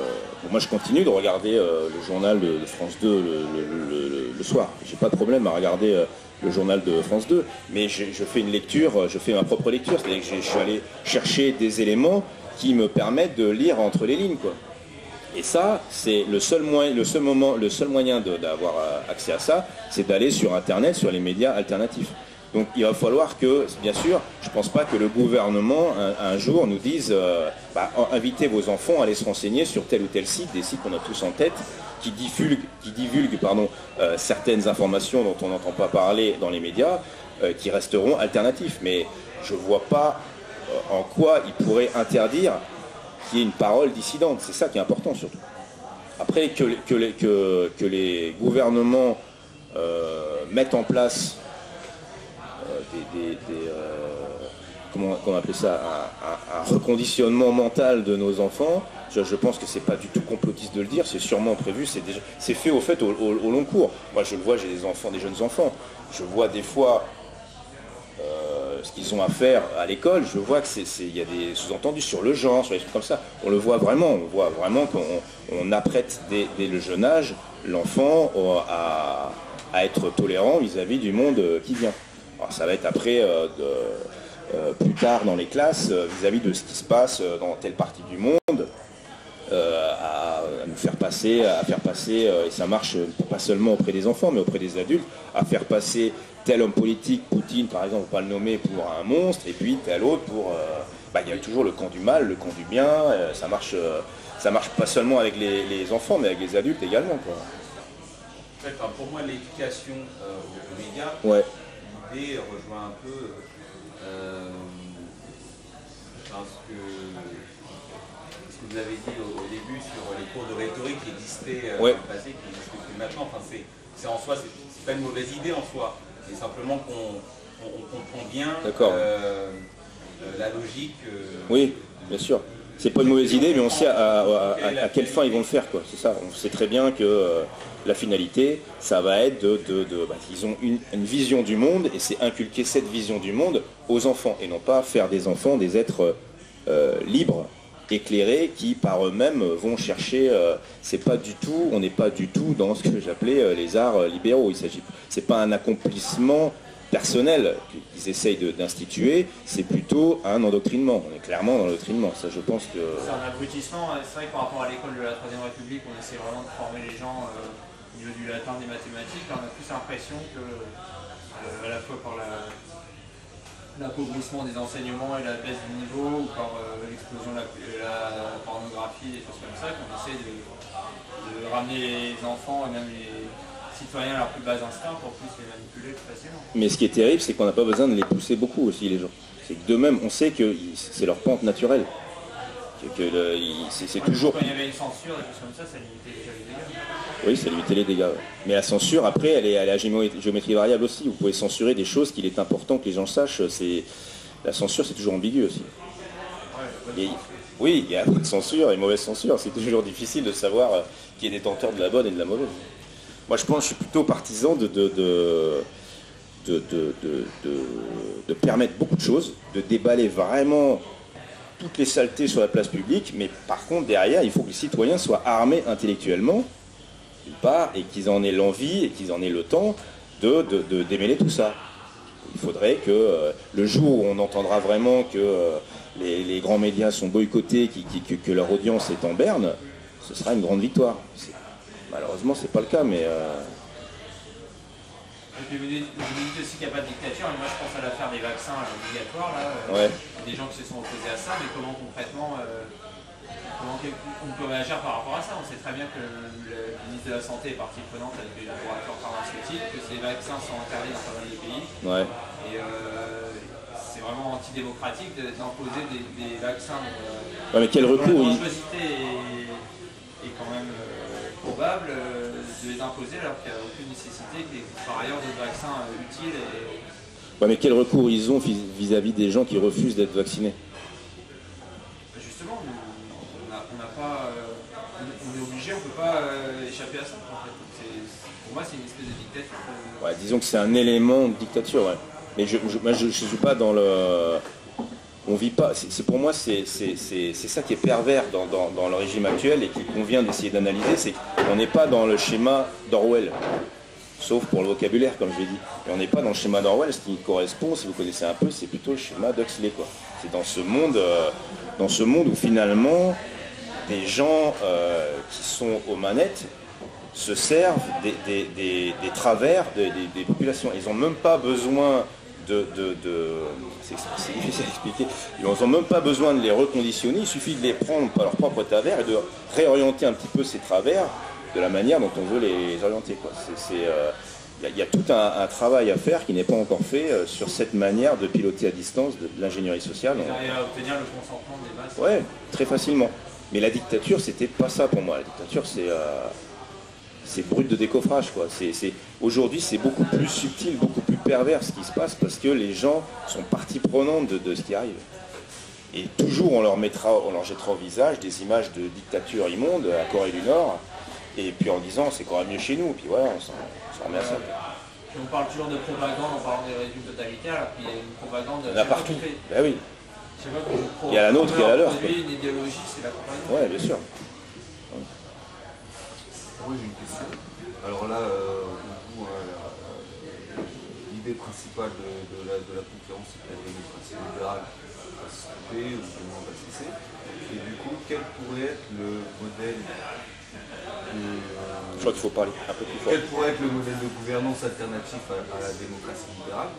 moi, je continue de regarder le journal de France 2 le soir. J'ai pas de problème à regarder le journal de France 2, mais je fais une lecture, je fais ma propre lecture. C'est-à-dire que je suis allé chercher des éléments qui me permettent de lire entre les lignes, quoi. Et ça, c'est le seul moyen d'avoir accès à ça, c'est d'aller sur Internet, sur les médias alternatifs. Donc il va falloir que, bien sûr, je ne pense pas que le gouvernement un jour nous dise invitez vos enfants à aller se renseigner sur tel ou tel site, des sites qu'on a tous en tête, qui divulguent certaines informations dont on n'entend pas parler dans les médias, qui resteront alternatifs. Mais je ne vois pas en quoi il pourrait interdire qu'il y ait une parole dissidente. C'est ça qui est important surtout. Après que les gouvernements mettent en place comment on appelle ça, un reconditionnement mental de nos enfants, je pense que c'est pas du tout complotiste de le dire, c'est sûrement prévu, c'est fait au fait au long cours. Moi je le vois, j'ai des jeunes enfants, je vois des fois ce qu'ils ont à faire à l'école, je vois qu'il y a des sous-entendus sur le genre, sur des trucs comme ça. On voit vraiment qu'on apprête dès le jeune âge l'enfant à être tolérant vis-à-vis du monde qui vient. Alors, ça va être après, plus tard dans les classes, vis-à-vis de ce qui se passe dans telle partie du monde, à nous faire passer, et ça marche pas seulement auprès des enfants, mais auprès des adultes, à faire passer tel homme politique, Poutine par exemple, on va pas le nommer pour un monstre, et puis tel autre pour... il y a toujours le camp du mal, le camp du bien, ça marche pas seulement avec les enfants, mais avec les adultes également, quoi. En fait, pour moi, l'éducation aux médias, ouais. L'idée rejoint un peu ce que vous avez dit au début sur les cours de rhétorique qui existaient dans le passé, qui n'existent plus maintenant. Enfin, c'est en soi, c'est pas une mauvaise idée en soi, c'est simplement qu'on comprend bien la logique. Oui, bien sûr. C'est pas une mauvaise idée, mais on sait à quelle fin ils vont le faire, quoi. C'est ça. On sait très bien que la finalité, ça va être ils ont une vision du monde, et c'est inculquer cette vision du monde aux enfants, et non pas faire des enfants des êtres libres, éclairés, qui par eux-mêmes vont chercher. On n'est pas du tout dans ce que j'appelais les arts libéraux. C'est pas un accomplissement personnel qu'ils essayent d'instituer, c'est plutôt un endoctrinement. On est clairement dans l'endoctrinement. Ça, je pense que... C'est un abrutissement. C'est vrai que par rapport à l'école de la Troisième République, on essaie vraiment de former les gens au niveau du latin, des mathématiques. Là, on a plus l'impression que, à la fois par l'appauvrissement des enseignements et la baisse du niveau, ou par l'explosion de la pornographie, des choses comme ça, qu'on essaie de ramener les enfants et même les citoyens à leur plus bas instincts pour plus les manipuler plus facilement. Mais ce qui est terrible, c'est qu'on n'a pas besoin de les pousser beaucoup aussi, les gens. C'est que d'eux-mêmes, on sait que c'est leur pente naturelle. C'est toujours... Quand il y avait une censure, des choses comme ça limitait déjà les dégâts. Oui, ça limitait les dégâts. Ouais. Mais la censure, après, elle est à géométrie variable aussi. Vous pouvez censurer des choses qu'il est important que les gens sachent. La censure, c'est toujours ambigu aussi. Oui, il y a bonne censure et mauvaise censure. C'est toujours difficile de savoir qui est détenteur de la bonne et de la mauvaise. Moi, je suis plutôt partisan de permettre beaucoup de choses, de déballer vraiment toutes les saletés sur la place publique, mais par contre, derrière, il faut que les citoyens soient armés intellectuellement, d'une part, et qu'ils en aient l'envie et qu'ils en aient le temps de démêler tout ça. Il faudrait que le jour où on entendra vraiment que les grands médias sont boycottés, que leur audience est en berne, ce sera une grande victoire. Malheureusement, c'est pas le cas, mais Et puis vous dites aussi qu'il n'y a pas de dictature, et moi je pense à l'affaire des vaccins obligatoires, là, Ouais. des gens qui se sont opposés à ça, mais comment concrètement comment on peut réagir par rapport à ça? On sait très bien que le ministre de la Santé est partie prenante avec les laboratoires pharmaceutiques, que ces vaccins sont interdits dans pas mal de pays, Ouais. et c'est vraiment antidémocratique d'imposer des vaccins Ouais, mais quel dont recours la dangerosité est quand même probable, de les imposer alors qu'il n'y a aucune nécessité, qu'il y ait par ailleurs d'autres vaccins utiles. Ouais, mais quel recours ils ont vis-à-vis des gens qui refusent d'être vaccinés? Justement, on n'a pas, on est obligé, on ne peut pas échapper à ça. En fait. Pour moi, c'est une espèce de dictature. Ouais, disons que c'est un élément de dictature, ouais. Mais moi, je suis pas dans le... On vit pas... pour moi, c'est ça qui est pervers dans le régime actuel et qu'il convient d'essayer d'analyser, c'est qu'on n'est pas dans le schéma d'Orwell. Sauf pour le vocabulaire, comme je l'ai dit. Et on n'est pas dans le schéma d'Orwell, ce qui correspond, si vous connaissez un peu, c'est plutôt le schéma d'Huxley, quoi. C'est dans ce monde où finalement, des gens qui sont aux manettes se servent des travers des populations. Ils n'ont même pas besoin c'est difficile à expliquer. Ils n'ont même pas besoin de les reconditionner, il suffit de les prendre par leur propre travers et de réorienter un petit peu ces travers de la manière dont on veut les orienter, quoi. Il y a tout un travail à faire qui n'est pas encore fait sur cette manière de piloter à distance de l'ingénierie sociale. Ils arrivent à obtenir le consentement des masses. Ouais, très facilement. Mais la dictature, c'était pas ça pour moi. La dictature, c'est brut de décoffrage, quoi. Aujourd'hui, c'est beaucoup plus subtil, beaucoup plus pervers ce qui se passe parce que les gens sont partie prenante de ce qui arrive. Et toujours, on leur jettera au visage des images de dictature immonde à Corée du Nord, et puis en disant c'est quand même mieux chez nous, puis voilà, on s'en remet à ça. On parle toujours de propagande en parlant des régimes totalitaires, puis il y a une propagande. Il y en a partout. Ben oui. Il y a la nôtre, il y a la leur. Une idéologie, c'est la propagande. Ouais, bien sûr. Moi j'ai une question. Alors là, l'idée principale de la conférence, c'est que la démocratie libérale va se stopper ou comment va cesser. Et du coup, quel pourrait être le modèle Je crois qu'il faut parler un peu plus fort. Quel pourrait être le modèle de gouvernance alternatif à la démocratie libérale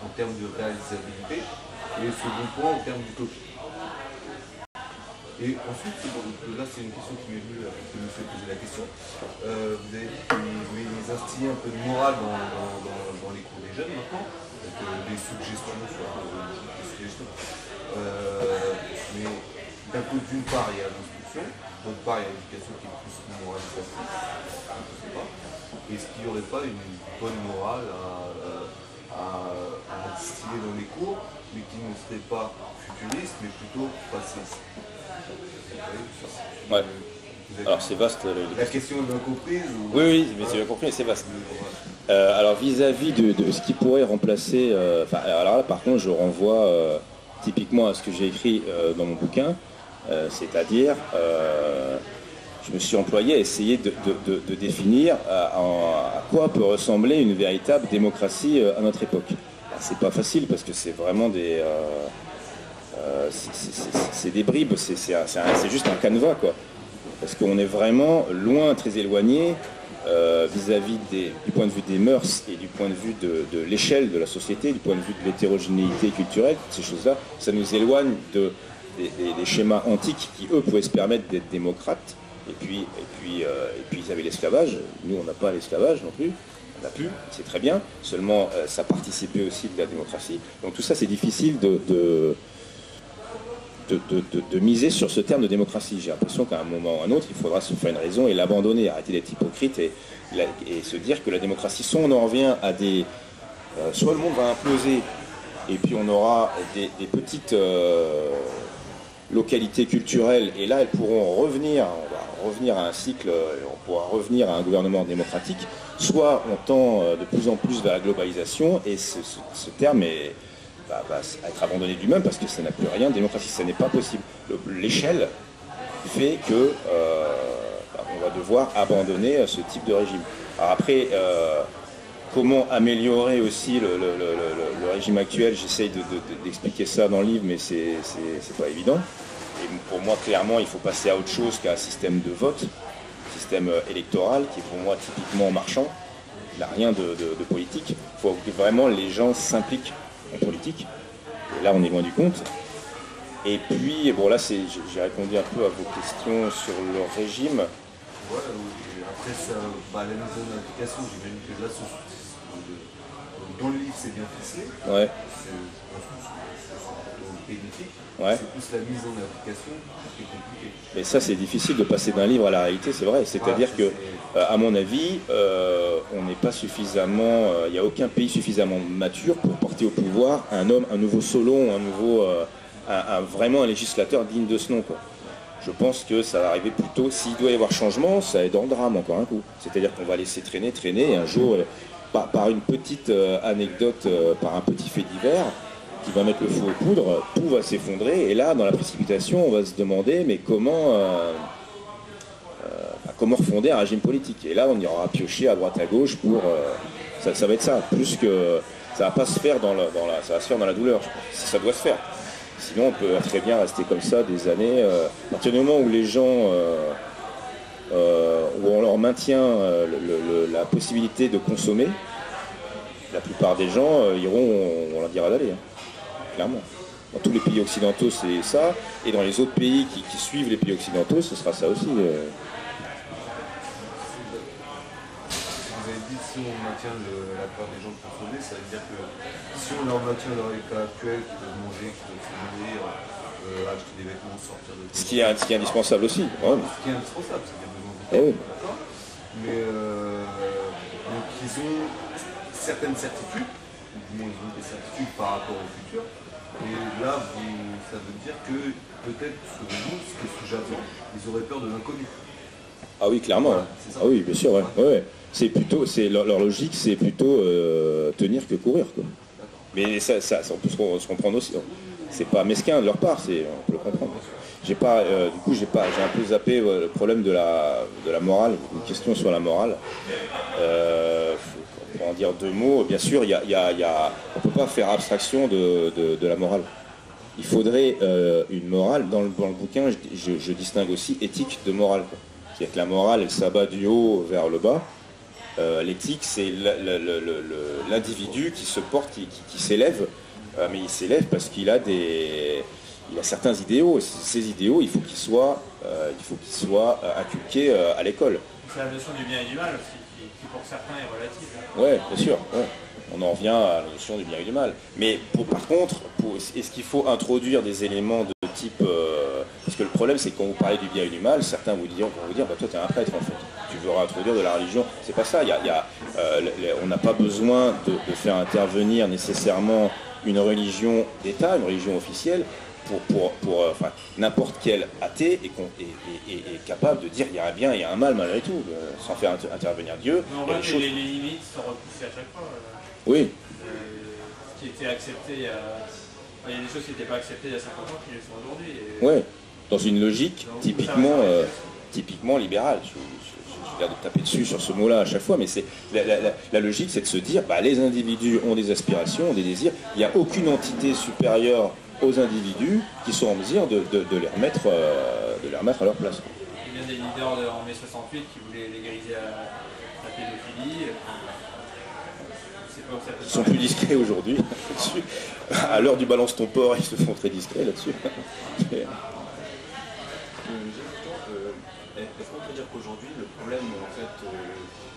en termes de réalisabilité et second point en termes d'utopie. Et ensuite, là c'est une question qui m'est venue, qui me fait poser la question. Vous avez dit que vous voulez les instiller un peu de morale dans les cours des jeunes maintenant, avec des suggestions sur des suggestions. Mais d'une part il y a l'instruction, d'autre part il y a l'éducation qui est plus moralisatrice, je ne sais pas. Est-ce qu'il n'y aurait pas une bonne morale à instiller dans les cours, mais qui ne serait pas futuriste, mais plutôt passiste? Ouais. Alors c'est vaste. La question est bien comprise ou... Oui, mais c'est bien compris, mais c'est vaste. Alors vis-à-vis de ce qui pourrait remplacer... alors là, par contre, je renvoie typiquement à ce que j'ai écrit dans mon bouquin, c'est-à-dire, je me suis employé à essayer de définir à quoi peut ressembler une véritable démocratie à notre époque. C'est pas facile parce que c'est vraiment c'est des bribes, c'est juste un canevas, quoi. Parce qu'on est vraiment loin, très éloigné vis-à-vis du point de vue des mœurs et du point de vue de l'échelle de la société, du point de vue de l'hétérogénéité culturelle, ces choses-là, ça nous éloigne des schémas antiques qui, eux, pouvaient se permettre d'être démocrates. Et puis ils avaient l'esclavage. Nous, on n'a pas l'esclavage non plus. On a pu, c'est très bien. Seulement, ça participait aussi de la démocratie. Donc tout ça, c'est difficile de miser sur ce terme de démocratie. J'ai l'impression qu'à un moment ou à un autre, il faudra se faire une raison et l'abandonner, arrêter d'être hypocrite et se dire que la démocratie, soit on en revient à des... soit le monde va imploser et puis on aura des petites localités culturelles et là, elles pourront revenir, on va revenir à un cycle, on pourra revenir à un gouvernement démocratique, soit on tend de plus en plus vers la globalisation et ce terme va être abandonné lui-même parce que ça n'a plus rien de démocratie, ça n'est pas possible. L'échelle fait que on va devoir abandonner ce type de régime. Alors après, comment améliorer aussi le régime actuel, j'essaye d'expliquer ça dans le livre, mais c'est pas évident. Et pour moi, clairement, il faut passer à autre chose qu'à un système de vote, un système électoral qui est pour moi typiquement marchand. Il n'a rien de politique. Il faut que vraiment les gens s'impliquent en politique. Et là, on est loin du compte. Et puis, bon là, j'ai répondu un peu à vos questions sur le régime. Ouais, après, ça, la mise en application, j'imagine que là, dans le livre, c'est bien ficelé. Ouais. C'est bénéfique. Ouais. C'est plus la mise en application qui est compliquée. Mais ça, c'est difficile de passer d'un livre à la réalité, c'est vrai. C'est-à-dire que, à mon avis, on n'est pas suffisamment... Il n'y a aucun pays suffisamment mature pour porter au pouvoir un nouveau Solon, vraiment un législateur digne de ce nom, quoi. Je pense que ça va arriver plutôt, s'il doit y avoir changement, ça va être dans le drame encore un coup. C'est-à-dire qu'on va laisser traîner, et un jour, par une petite anecdote, par un petit fait divers, qui va mettre le feu aux poudres, tout va s'effondrer, et là, dans la précipitation, on va se demander, mais comment refonder un régime politique? Et là, on ira piocher à droite à gauche pour... ça va être ça, plus que... Ça va pas se faire ça va se faire dans la douleur, je pense, si ça doit se faire. Sinon, on peut très bien rester comme ça des années. À partir du moment où les gens, où on leur maintient la possibilité de consommer, la plupart des gens on leur dira d'aller, hein, clairement. Dans tous les pays occidentaux, c'est ça, et dans les autres pays qui suivent les pays occidentaux, ce sera ça aussi. Vous avez dit si on maintient la peur des gens de consommer, ça veut dire que si on leur maintient leur état actuel, qu'ils peuvent manger, qu'ils peuvent se nourrir, acheter des vêtements, sortir de... Ce qui est indispensable aussi. Ouais. Ce qui est indispensable, c'est qu'il y a besoin de Eh oui. d'accord. Mais donc ils ont certaines certitudes, ou du moins ils ont des certitudes par rapport au futur. Et là, ça veut dire que peut-être, selon vous, ce que sous-jacent, ils auraient peur de l'inconnu. Ah oui, clairement. Voilà, c'est ça. Ah oui, bien sûr, ouais. Ouais. C'est plutôt, leur logique, c'est plutôt tenir que courir, quoi. Mais ça, on peut se comprendre aussi. C'est pas mesquin de leur part, on peut le comprendre. J'ai un peu zappé le problème de la morale, une question sur la morale. Pour en dire deux mots, bien sûr, on ne peut pas faire abstraction de la morale. Il faudrait une morale. Dans le bouquin, je distingue aussi éthique de morale, quoi. C'est-à-dire que la morale, elle s'abat du haut vers le bas. L'éthique, c'est l'individu qui se porte, qui s'élève, mais il s'élève parce qu'il a certains idéaux, et ces idéaux, il faut qu'ils soient inculqués à l'école. C'est la notion du bien et du mal aussi, qui pour certains est relative. Oui, bien sûr. Ouais. On en revient à la notion du bien et du mal. Mais par contre, est-ce qu'il faut introduire des éléments de type... parce que le problème, c'est que quand vous parlez du bien et du mal, certains vont vous dire bah, toi, tu es un prêtre, en fait. Tu veux réintroduire de la religion. C'est pas ça. On n'a pas besoin de faire intervenir nécessairement une religion d'État, une religion officielle, enfin, n'importe quel athée est capable de dire il y a un bien et il y a un mal malgré tout, sans faire intervenir Dieu. Mais on voit que les limites sont repoussées à chaque fois. Oui. Ce qui était accepté il y a des choses qui n'étaient pas acceptées il y a 50 ans qui le sont aujourd'hui. Oui, dans une logique typiquement libérale. J'ai l'air de taper dessus sur ce mot-là à chaque fois, mais c'est la logique, c'est de se dire les individus ont des aspirations, ont des désirs. Il n'y a aucune entité supérieure aux individus qui sont en mesure de les remettre à leur place. Il y a des leaders en mai 68 qui voulaient légaliser la pédophilie. Ils sont plus discrets aujourd'hui là-dessus. À l'heure du balance ton porc, ils se font très discrets là-dessus. Est-ce qu'on peut dire qu'aujourd'hui, le problème en fait,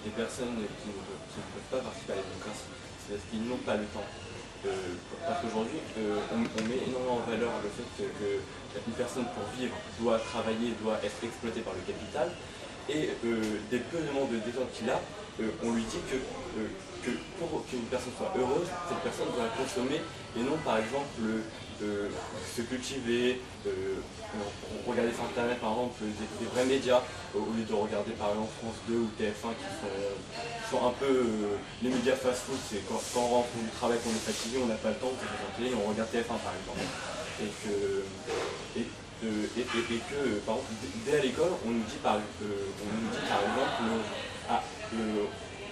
des personnes qui ne peuvent pas participer à la démocratie, c'est parce qu'ils n'ont pas le temps? Parce qu'aujourd'hui, on met énormément en valeur le fait qu'une personne pour vivre doit travailler, doit être exploitée par le capital, et des peu de monde de détente qu'il a, on lui dit que pour qu'une personne soit heureuse, cette personne doit consommer et non par exemple se cultiver, regarder sur internet par exemple des vrais médias au lieu de regarder par exemple France 2 ou TF1 qui sont un peu les médias fast-food. C'est quand on rentre du travail, qu'on est fatigué, on n'a pas le temps de se concentrer, on regarde TF1 par exemple. Et que par exemple, dès à l'école, on nous dit par exemple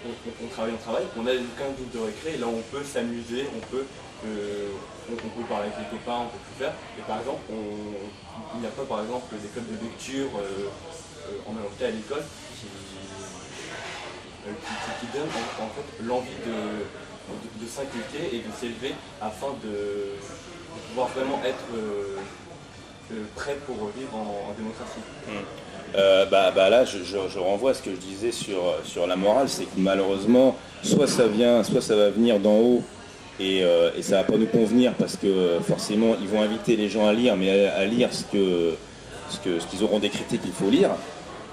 on travaille, on a 15 minutes de récré, et là on peut s'amuser, on peut parler avec les copains, on peut tout faire. Et par exemple, il n'y a pas par exemple des clubs de lecture en majorité à l'école qui donne en fait l'envie de s'inculquer et de s'élever afin de pouvoir vraiment être prêt pour vivre en démocratie. Là, je renvoie à ce que je disais sur la morale, c'est que malheureusement, soit ça va venir d'en haut et ça va pas nous convenir parce que forcément ils vont inviter les gens à lire, mais à lire ce qu'ils auront décrété qu'il faut lire,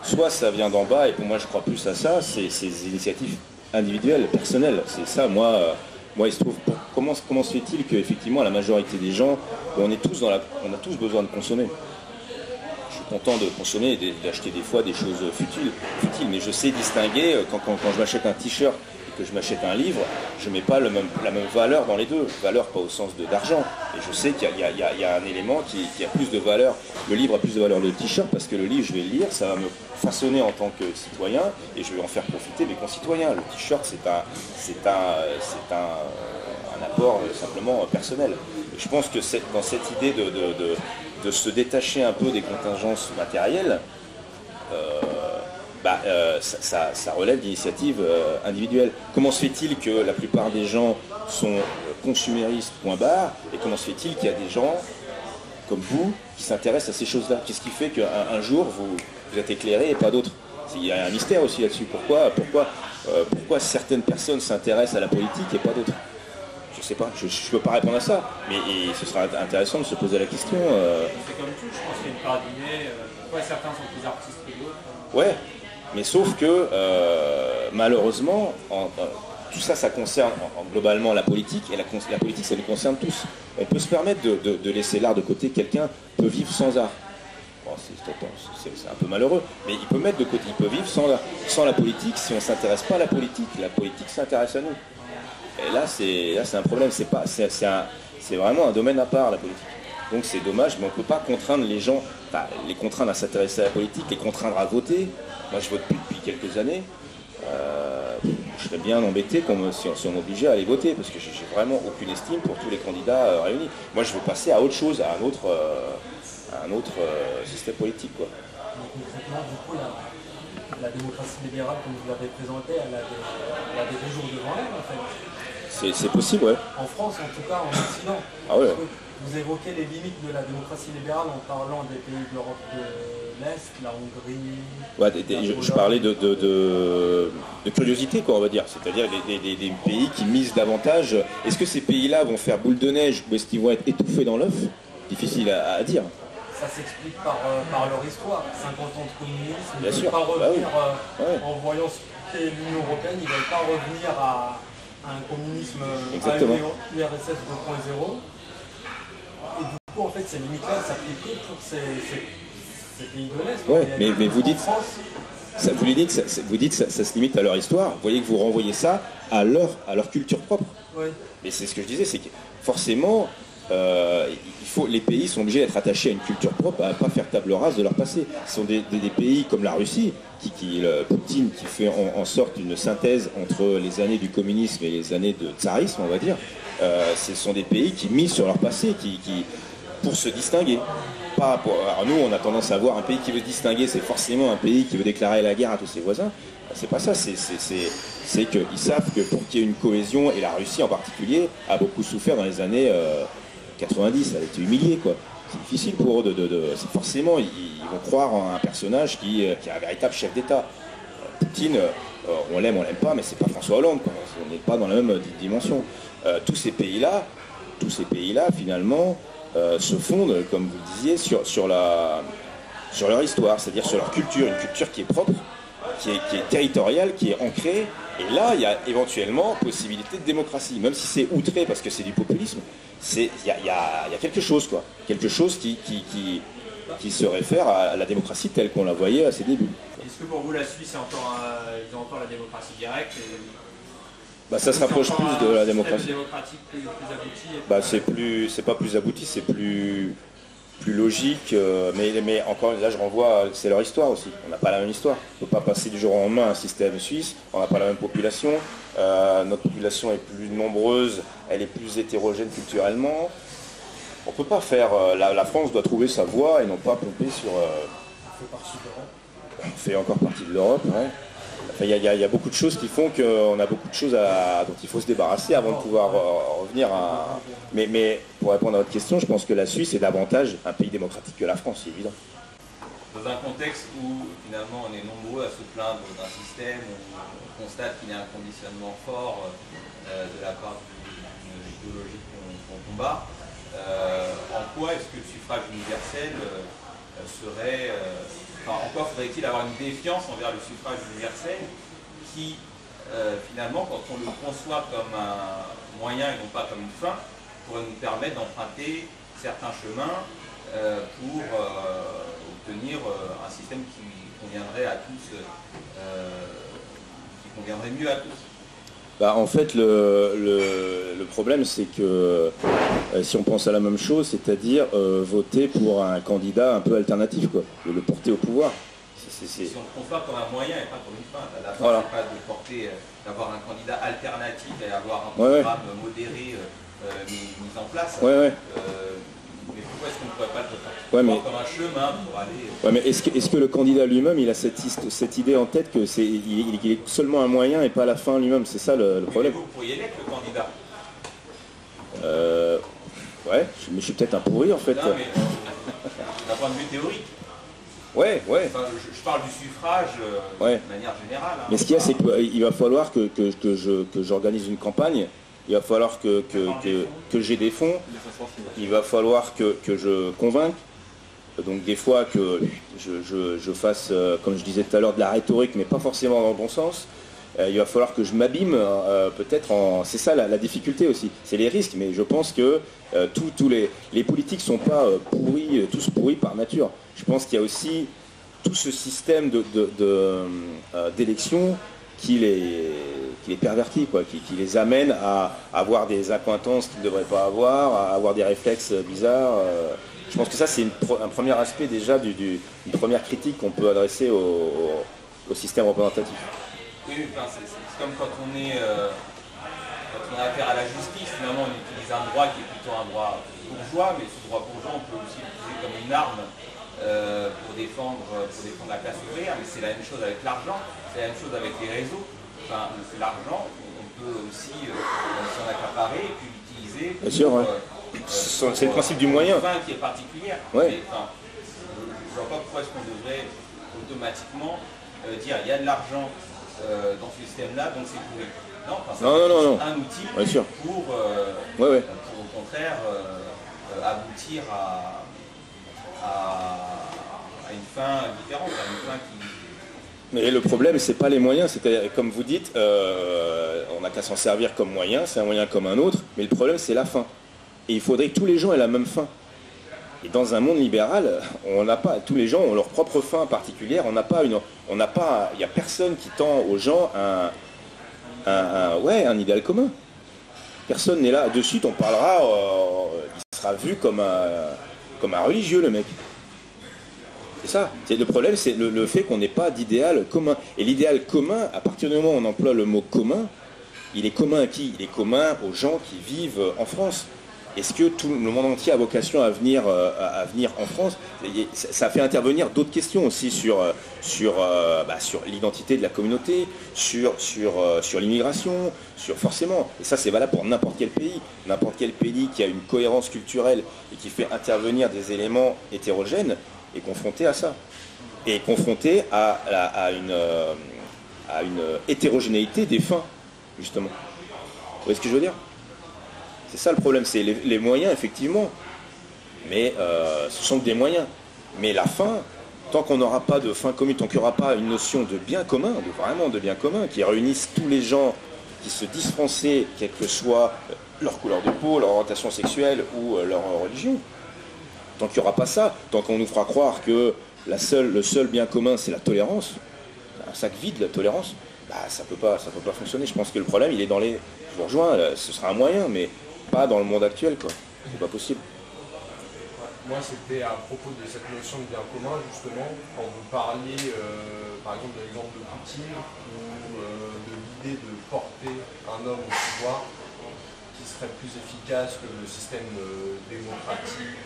soit ça vient d'en bas, et pour moi je crois plus à ça, c'est ces initiatives individuelles, personnelles. C'est ça, moi il se trouve, comment se fait-il qu'effectivement la majorité des gens, on a tous besoin de consommer. Je suis content de consommer et d'acheter des fois des choses futiles, mais je sais distinguer quand je m'achète un t-shirt et que je m'achète un livre, je ne mets pas la même valeur dans les deux. Valeur pas au sens d'argent. Et je sais qu'il y a un élément qui a plus de valeur. Le livre a plus de valeur que le t-shirt parce que le livre, je vais le lire, ça va me façonner en tant que citoyen et je vais en faire profiter mes concitoyens. Le t-shirt, c'est un apport simplement personnel. Et je pense que dans cette idée de se détacher un peu des contingences matérielles, ça relève d'initiatives individuelles. Comment se fait-il que la plupart des gens sont consuméristes, point barre, et comment se fait-il qu'il y a des gens comme vous qui s'intéressent à ces choses-là? Qu'est-ce qui fait qu'un jour vous êtes éclairé et pas d'autres? Il y a un mystère aussi là-dessus. Pourquoi certaines personnes s'intéressent à la politique et pas d'autres? Je sais pas, je ne peux pas répondre à ça, mais ce sera intéressant de se poser la question. C'est comme tout, je pense qu'il y a une part d'inné. Pourquoi certains sont plus artistes que d'autres? Ouais, mais sauf que malheureusement, tout ça, ça concerne globalement la politique, et la politique, ça nous concerne tous. On peut se permettre de laisser l'art de côté. Quelqu'un peut vivre sans art. Bon, c'est un peu malheureux, mais il peut mettre de côté, il peut vivre sans la politique. Si on ne s'intéresse pas à la politique s'intéresse à nous. Et là, c'est un problème. C'est vraiment un domaine à part, la politique. Donc c'est dommage, mais on ne peut pas contraindre les gens, les contraindre à s'intéresser à la politique, les contraindre à voter. Moi, je vote depuis quelques années. Je serais bien embêté si on m'obligeait à aller voter, parce que j'ai vraiment aucune estime pour tous les candidats réunis. Moi, je veux passer à autre chose, à un autre système politique, quoi. Donc, concrètement, du coup, la démocratie libérale, comme vous l'avez présentée, elle a des beaux jours devant elle, en fait. C'est possible, ouais. En France, en tout cas, en Occident. Ah ouais. Vous évoquez les limites de la démocratie libérale en parlant des pays de l'Europe de l'Est, la Hongrie. Ouais, je parlais de curiosité, quoi, on va dire. C'est-à-dire des pays qui misent davantage. Est-ce que ces pays-là vont faire boule de neige ou est-ce qu'ils vont être étouffés dans l'œuf? Difficile à dire. Ça s'explique par leur histoire. 50 ans de communisme, ils Bien ne sûr. veulent pas revenir, Ouais. en voyant ce qu'est l'Union européenne, ils ne veulent pas revenir à un communisme, Exactement. à l'URSS 2.0. Et du coup, en fait, ces limites-là s'appliquent que pour ces pays de l'Est. Ouais, mais vous en dites, France, vous dites que ça se limite à leur histoire. Vous voyez que vous renvoyez ça à leur culture propre. ouais. Mais c'est ce que je disais, c'est que forcément, les pays sont obligés d'être attachés à une culture propre, à ne pas faire table rase de leur passé. Ce sont des pays comme la Russie, Poutine, qui fait en sorte une synthèse entre les années du communisme et les années de tsarisme, on va dire. Ce sont des pays qui misent sur leur passé, pour se distinguer. Alors nous, on a tendance à voir un pays qui veut se distinguer, c'est forcément un pays qui veut déclarer la guerre à tous ses voisins. C'est pas ça, c'est qu'ils savent que pour qu'il y ait une cohésion, et la Russie en particulier a beaucoup souffert dans les années 90, elle a été humiliée, quoi. C'est difficile pour eux forcément, ils vont croire en un personnage qui est un véritable chef d'État. Poutine, on l'aime, on l'aime pas, mais c'est pas François Hollande, quoi. On n'est pas dans la même dimension. Tous ces pays-là, finalement, se fondent, comme vous le disiez, sur leur histoire, c'est-à-dire sur leur culture, une culture qui est propre, qui est territoriale, qui est ancrée. Et là, il y a éventuellement possibilité de démocratie, même si c'est outré parce que c'est du populisme. Il y a quelque chose, quoi. Quelque chose qui se réfère à la démocratie telle qu'on la voyait à ses débuts. Est-ce que pour vous, la Suisse, ils ont encore la démocratie directe Ça se rapproche plus de la démocratie. Démocratique plus abouti C'est pas plus abouti, c'est plus logique, mais encore là je renvoie, c'est leur histoire aussi. On n'a pas la même histoire. On ne peut pas passer du jour au lendemain un système suisse, on n'a pas la même population, notre population est plus nombreuse, elle est plus hétérogène culturellement. On ne peut pas faire. La France doit trouver sa voie et non pas pomper sur. On fait partie de l'Europe. On fait encore partie de l'Europe, ouais. Enfin, il y a beaucoup de choses qui font qu'on a beaucoup de choses dont il faut se débarrasser avant de pouvoir revenir à... Mais pour répondre à votre question, je pense que la Suisse est davantage un pays démocratique que la France, c'est évident. Dans un contexte où finalement on est nombreux à se plaindre d'un système où on constate qu'il y a un conditionnement fort de la part d'une idéologie qu'on combat, en quoi est-ce que le suffrage universel serait... encore faudrait-il avoir une défiance envers le suffrage universel qui, finalement, quand on le conçoit comme un moyen et non pas comme une fin, pourrait nous permettre d'emprunter certains chemins pour obtenir un système qui conviendrait à tous, qui conviendrait mieux à tous. Bah, en fait, le problème, c'est que si on pense à la même chose, c'est-à-dire voter pour un candidat un peu alternatif, quoi, de le porter au pouvoir. Si on le conçoit comme un moyen et pas comme une fin, la fin, voilà. c'est pas de porter, d'avoir un candidat alternatif et avoir un programme modéré mis en place. Mais pourquoi est-ce qu'on ne pourrait pas le faire comme un chemin pour aller... Ouais, mais est-ce que le candidat lui-même, il a cette idée en tête que il est seulement un moyen et pas la fin lui-même? C'est ça le problème. Mais vous pourriez l'être, le candidat. Ouais, mais je suis peut-être un pourri en fait. Non, mais d'un point de vue théorique. Ouais. Enfin, je parle du suffrage de manière générale. Hein. Mais ce qu'il y a, c'est qu'il va falloir que j'organise une campagne. Il va falloir que j'ai des fonds, il va falloir que je convainque, donc des fois que je fasse, comme je disais tout à l'heure, de la rhétorique, mais pas forcément dans le bon sens. Il va falloir que je m'abîme, peut-être c'est ça la difficulté aussi, c'est les risques, mais je pense que tous les politiques ne sont pas tous pourris par nature. Je pense qu'il y a aussi tout ce système d'élection qui les pervertit, quoi, qui les amène à avoir des accointances qu'ils ne devraient pas avoir, à avoir des réflexes bizarres. Je pense que ça, c'est un premier aspect déjà une première critique qu'on peut adresser au système représentatif. Oui, enfin, c'est comme quand on a affaire à la justice, finalement on utilise un droit qui est plutôt un droit bourgeois, mais ce droit bourgeois on peut aussi l'utiliser comme une arme pour défendre la classe ouvrière, mais c'est la même chose avec l'argent, c'est la même chose avec les réseaux. Enfin, l'argent, on peut aussi s'en accaparer et puis l'utiliser pour... Bien sûr, c'est le principe du moyen. Une fin qui est particulière. Ouais. Mais, je ne vois pas pourquoi est-ce qu'on devrait automatiquement dire il y a de l'argent dans ce système-là, donc c'est pourri. Non, c'est un outil pour au contraire aboutir à une fin différente, à une fin qui... Mais le problème, c'est pas les moyens, c'est-à-dire, comme vous dites, on n'a qu'à s'en servir comme moyen, c'est un moyen comme un autre, mais le problème, c'est la fin. Et il faudrait que tous les gens aient la même fin. Et dans un monde libéral, on n'a pas, tous les gens ont leur propre fin particulière, il n'y a personne qui tend aux gens un idéal commun. Personne n'est là. De suite, on parlera, il sera vu comme un religieux, le mec. C'est ça. Le problème, c'est le fait qu'on n'ait pas d'idéal commun. Et l'idéal commun, à partir du moment où on emploie le mot commun, il est commun à qui? Il est commun aux gens qui vivent en France. Est-ce que tout le monde entier a vocation à venir en France? Ça fait intervenir d'autres questions aussi sur l'identité de la communauté, sur l'immigration, forcément. Et ça, c'est valable pour n'importe quel pays. N'importe quel pays qui a une cohérence culturelle et qui fait intervenir des éléments hétérogènes est confronté à ça. Et confronté à une hétérogénéité des fins, justement. Vous voyez ce que je veux dire? C'est ça le problème, c'est les moyens, effectivement. Mais ce sont que des moyens. Mais la fin, tant qu'on n'aura pas de fin commune, tant qu'il n'y aura pas une notion de bien commun, vraiment de bien commun, qui réunisse tous les gens qui se disent français, quelle que soit leur couleur de peau, leur orientation sexuelle ou leur religion, tant qu'il n'y aura pas ça, tant qu'on nous fera croire que le seul bien commun, c'est la tolérance, un sac vide, la tolérance, ça peut pas fonctionner. Je pense que le problème, il est dans les... Je vous rejoins, ce sera un moyen, mais pas dans le monde actuel, quoi. C'est pas possible. Moi, c'était à propos de cette notion de bien commun, justement, quand vous parliez, par exemple, de l'exemple de Poutine, ou de l'idée de porter un homme au pouvoir qui serait plus efficace que le système démocratique,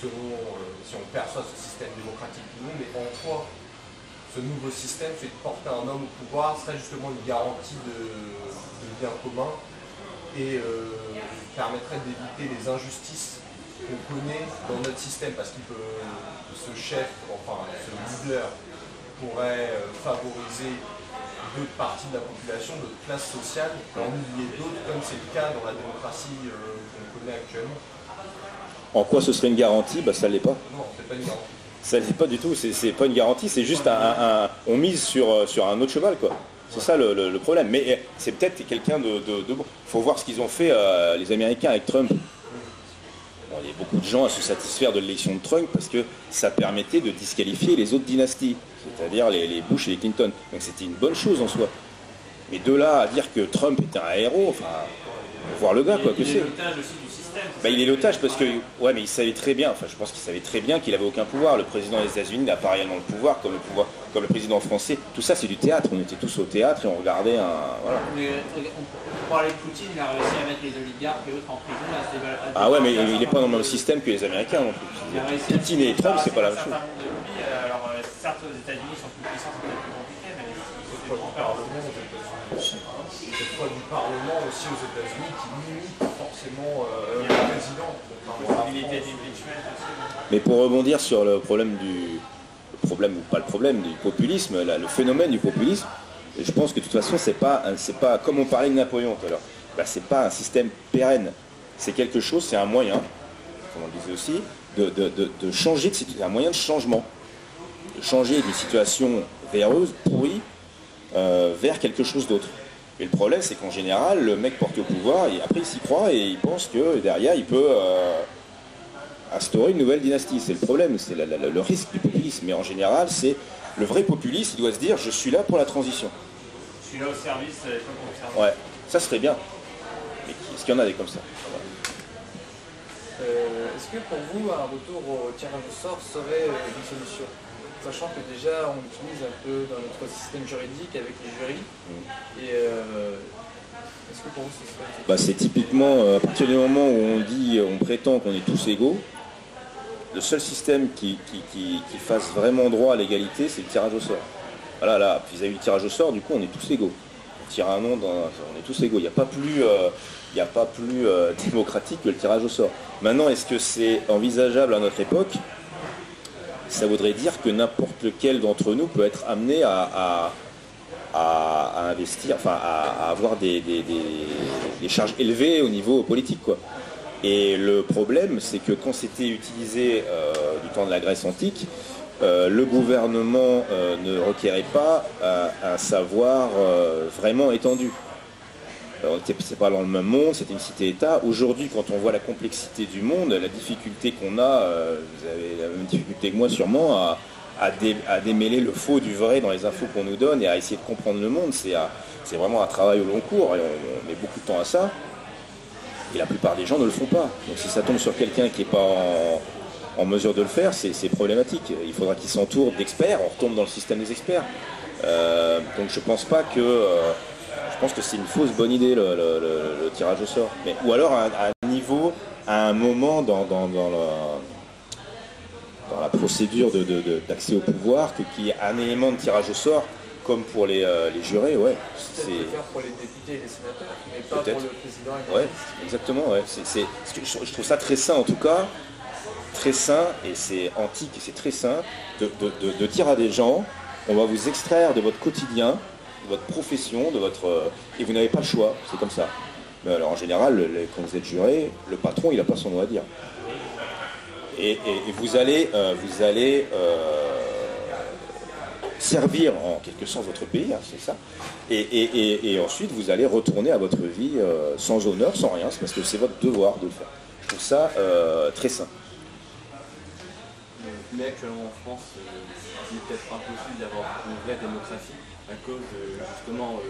selon si on perçoit ce système démocratique ou non, mais en quoi ce nouveau système fait de porter un homme au pouvoir serait justement une garantie de bien commun et permettrait d'éviter les injustices qu'on connaît dans notre système, parce qu'il peut, ce chef, enfin ce leader, pourrait favoriser d'autres parties de la population, d'autres classes sociales, en oublier d'autres, comme c'est le cas dans la démocratie qu'on connaît actuellement. En quoi ce serait une garantie? Bah ça l'est pas. Non, c'est pas une garantie. Ça l'est pas du tout, c'est pas une garantie, c'est juste on mise sur un autre cheval, quoi. C'est ça le problème. Mais c'est peut-être quelqu'un de bon. Il faut voir ce qu'ils ont fait les Américains avec Trump. Bon, il y a beaucoup de gens à se satisfaire de l'élection de Trump parce que ça permettait de disqualifier les autres dynasties, c'est-à-dire les Bush et les Clinton. Donc c'était une bonne chose en soi. Mais de là à dire que Trump était un héros, enfin, faut voir le gars, quoi, que c'est. Il est l'otage aussi du système. Bah, il est l'otage parce que, ouais, mais il savait très bien, enfin je pense qu'il savait très bien qu'il avait aucun pouvoir. Le président des États-Unis n'a pas réellement le pouvoir, comme le président français. Tout ça c'est du théâtre, on était tous au théâtre et on regardait un... Voilà. On parlait de Poutine, il a réussi à mettre les oligarques et autres en prison. Ah ouais, mais il n'est pas dans le même système que les Américains non plus. Poutine et Trump, c'est pas la même chose. Alors certes aux États-Unis ils sont plus puissants, c'est peut-être plus compliqué, mais Cette fois du Parlement aux États-Unis. Cette fois du Parlement aussi aux États-Unis qui limite forcément le président. possibilité d'impeachment aussi. Mais pour rebondir sur le problème ou pas le problème du populisme, là, le phénomène du populisme, je pense que de toute façon c'est pas comme on parlait de Napoléon tout à l'heure, bah, c'est pas un système pérenne, c'est quelque chose, c'est un moyen, comme on le disait aussi, de changer, c'est un moyen de changement, de changer d'une situation véreuse, pourrie, vers quelque chose d'autre. Et le problème c'est qu'en général le mec porté au pouvoir et après il s'y croit et il pense que derrière il peut instaurer une nouvelle dynastie. C'est le problème, c'est le risque du populisme. Mais en général, c'est le vrai populiste, il doit se dire je suis là pour la transition. Je suis là au service, pas pour le service. Ouais, ça serait bien. Mais est-ce qu'il y en a des comme ça? Est-ce que pour vous, un retour au tirage au sort serait une solution? Sachant que déjà, on utilise un peu dans notre système juridique avec les jurys. Et est-ce que pour vous, ce serait... Bah, c'est typiquement, à partir du moment où on prétend qu'on est tous égaux, le seul système qui fasse vraiment droit à l'égalité, c'est le tirage au sort. Voilà, là, vis-à-vis du tirage au sort, du coup, on est tous égaux. On tire un nom, on est tous égaux. Il n'y a pas plus démocratique que le tirage au sort. Maintenant, est-ce que c'est envisageable à notre époque? Ça voudrait dire que n'importe lequel d'entre nous peut être amené à investir, enfin à avoir des charges élevées au niveau politique, quoi. Et le problème, c'est que quand c'était utilisé du temps de la Grèce antique, le gouvernement ne requérait pas un savoir vraiment étendu. C'est pas dans le même monde, c'était une cité-État. Aujourd'hui, quand on voit la complexité du monde, la difficulté qu'on a, vous avez la même difficulté que moi sûrement, à démêler le faux du vrai dans les infos qu'on nous donne et à essayer de comprendre le monde, c'est vraiment un travail au long cours et on met beaucoup de temps à ça. Et la plupart des gens ne le font pas. Donc si ça tombe sur quelqu'un qui n'est pas en mesure de le faire, c'est problématique. Il faudra qu'il s'entoure d'experts, on retombe dans le système des experts. Donc je pense pas que... je pense que c'est une fausse bonne idée le tirage au sort. Ou alors à un niveau, à un moment dans la procédure d'accès au pouvoir, qu'il y ait un élément de tirage au sort, comme pour les jurés, ouais. C'est faire pour les députés et les sénateurs, mais pas pour le président et le ouais, exactement, ouais. Je trouve ça très sain en tout cas, très sain, et c'est antique et c'est très sain, de dire à des gens, on va vous extraire de votre quotidien, de votre profession, et vous n'avez pas le choix, c'est comme ça. Mais alors en général, quand vous êtes juré, le patron il n'a pas son mot à dire. Et vous allez servir en quelque sorte votre pays, hein, c'est ça. Et ensuite vous allez retourner à votre vie sans honneur, sans rien, c'est parce que c'est votre devoir de le faire. Je trouve ça très sain. Mais actuellement en France, il est peut-être impossible d'avoir une vraie démocratie à cause justement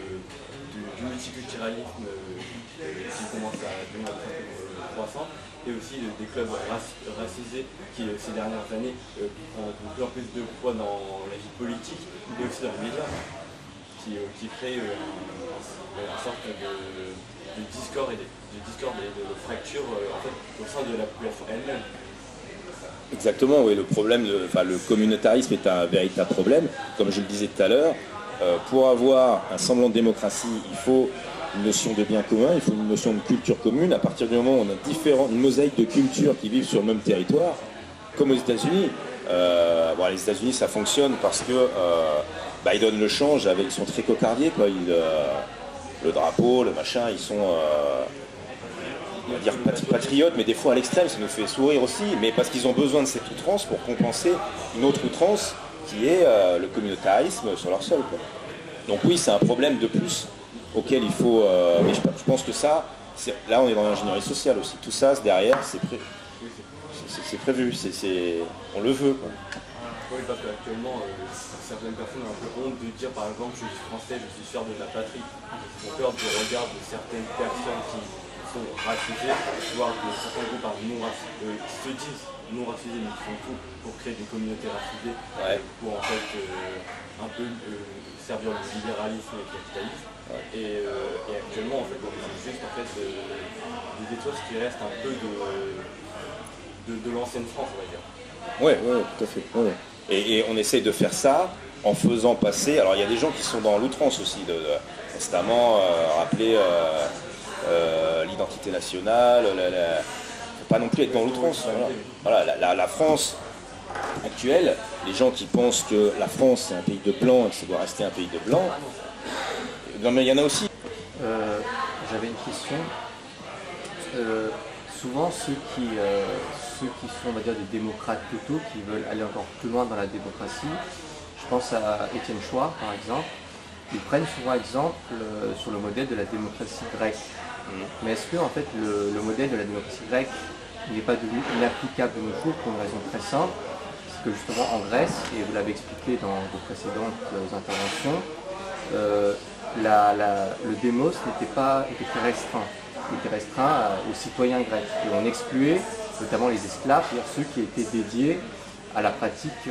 du multiculturalisme qui commence à devenir un peu croissant, et aussi des clubs racisés qui ces dernières années prennent de plus en plus de poids dans la vie politique et aussi dans les médias, qui créent une sorte de discord et de fracture en fait, au sein de la population elle-même. Exactement, oui, le problème, le communautarisme est un véritable problème. Comme je le disais tout à l'heure, pour avoir un semblant de démocratie, il faut une notion de bien commun, il faut une notion de culture commune. À partir du moment où on a une mosaïque de cultures qui vivent sur le même territoire, comme aux États-Unis. Les États-Unis, ça fonctionne parce que ils donnent le change avec, ils sont très cocardiers, quoi. Le drapeau, le machin, ils sont, on va dire, patriotes, mais des fois à l'extrême, ça nous fait sourire aussi, mais parce qu'ils ont besoin de cette outrance pour compenser une autre outrance qui est le communautarisme sur leur sol, quoi. Donc oui, c'est un problème de plus auquel il faut... mais je pense que ça, là on est dans l'ingénierie sociale aussi. Tout ça, derrière, c'est prévu, on le veut, quoi. Oui, parce qu'actuellement, certaines personnes ont un peu honte de dire, par exemple, je suis français, je suis fier de la patrie. Ils ont peur du regard de certaines personnes qui sont racisées, voire de certains groupes qui se disent non racisés, mais qui font tout pour créer des communautés racisées, pour en fait un peu servir le libéralisme et le capitalisme. Ouais. Et actuellement, en fait, c'est juste en fait des étoiles qui restent un peu de l'ancienne France, on va dire. Oui, tout à fait. Ouais. Et on essaye de faire ça en faisant passer... Alors il y a des gens qui sont dans l'outrance aussi, constamment rappeler l'identité nationale, faut pas non plus être dans l'outrance. Voilà, la France actuelle, les gens qui pensent que la France c'est un pays de blancs et que ça doit rester un pays de blancs, non mais il y en a aussi. J'avais une question. Souvent ceux qui sont, on va dire, des démocrates totaux, qui veulent aller encore plus loin dans la démocratie, je pense à Étienne Chouard par exemple, ils prennent souvent exemple sur le modèle de la démocratie grecque. Mais est-ce que en fait le modèle de la démocratie grecque n'est pas devenu inapplicable de nos jours pour une raison très simple, parce que justement en Grèce, et vous l'avez expliqué dans vos précédentes interventions, le démos était très restreint. Il était restreint aux citoyens grecs. Et on excluait notamment les esclaves, c'est-à-dire ceux qui étaient dédiés à la pratique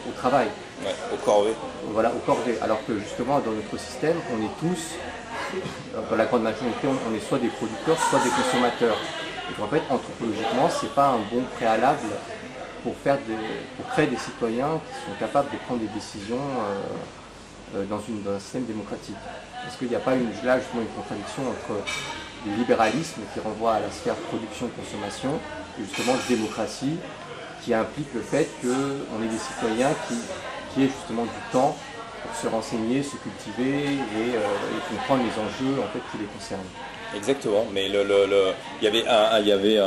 au travail. Ouais, au corvée. Voilà, au corvée. Alors que justement dans notre système, on est tous, dans la grande majorité, on est soit des producteurs, soit des consommateurs. Et qu'en fait, anthropologiquement, c'est pas un bon préalable pour créer des citoyens qui sont capables de prendre des décisions dans un système démocratique. Est-ce qu'il n'y a pas là justement une contradiction entre le libéralisme qui renvoie à la sphère production-consommation et justement démocratie qui implique le fait qu'on est des citoyens qui aient justement du temps pour se renseigner, se cultiver et comprendre les enjeux en fait, qui les concernent. Exactement, mais il y avait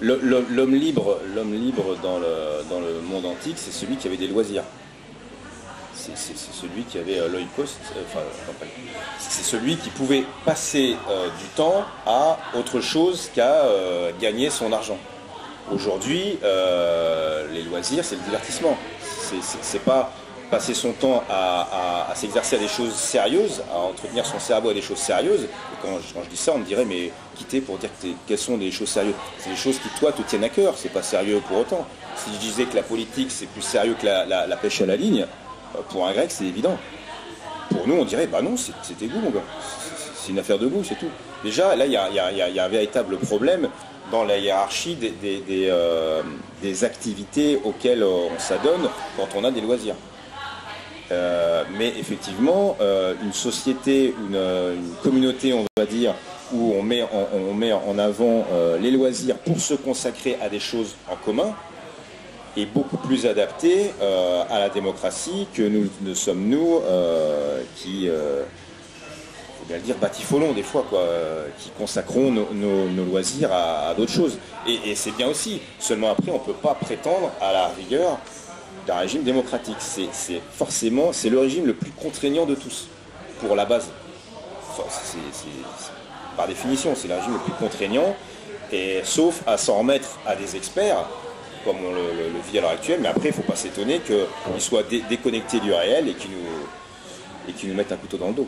l'homme libre dans le monde antique, c'est celui qui avait des loisirs. C'est celui qui avait l'oikos, c'est celui qui pouvait passer du temps à autre chose qu'à gagner son argent. Aujourd'hui, les loisirs, c'est le divertissement. C'est pas passer son temps à s'exercer à des choses sérieuses, à entretenir son cerveau à des choses sérieuses. Et quand je dis ça, on me dirait, mais quitter pour dire quelles sont des choses sérieuses. C'est des choses qui, toi, te tiennent à cœur. C'est pas sérieux pour autant. Si je disais que la politique, c'est plus sérieux que la pêche à la ligne, pour un grec, c'est évident. Pour nous, on dirait, bah non, c'était goût, mon gars. C'est une affaire de goût, c'est tout. Déjà, là, il y a un véritable problème dans la hiérarchie des activités auxquelles on s'adonne quand on a des loisirs. Mais effectivement, une société, une communauté, on va dire, où on met en avant les loisirs pour se consacrer à des choses en commun, est beaucoup plus adapté à la démocratie que ne sommes nous qui, faut bien le dire, batifolons des fois, quoi, qui consacrons nos loisirs à d'autres choses. Et c'est bien aussi. Seulement après, on ne peut pas prétendre à la rigueur d'un régime démocratique. C'est le régime le plus contraignant de tous, pour la base. Par définition, c'est le régime le plus contraignant, et sauf à s'en remettre à des experts, comme on le vit à l'heure actuelle, mais après, il ne faut pas s'étonner qu'ils soient déconnectés du réel et qu'ils nous mettent un couteau dans le dos.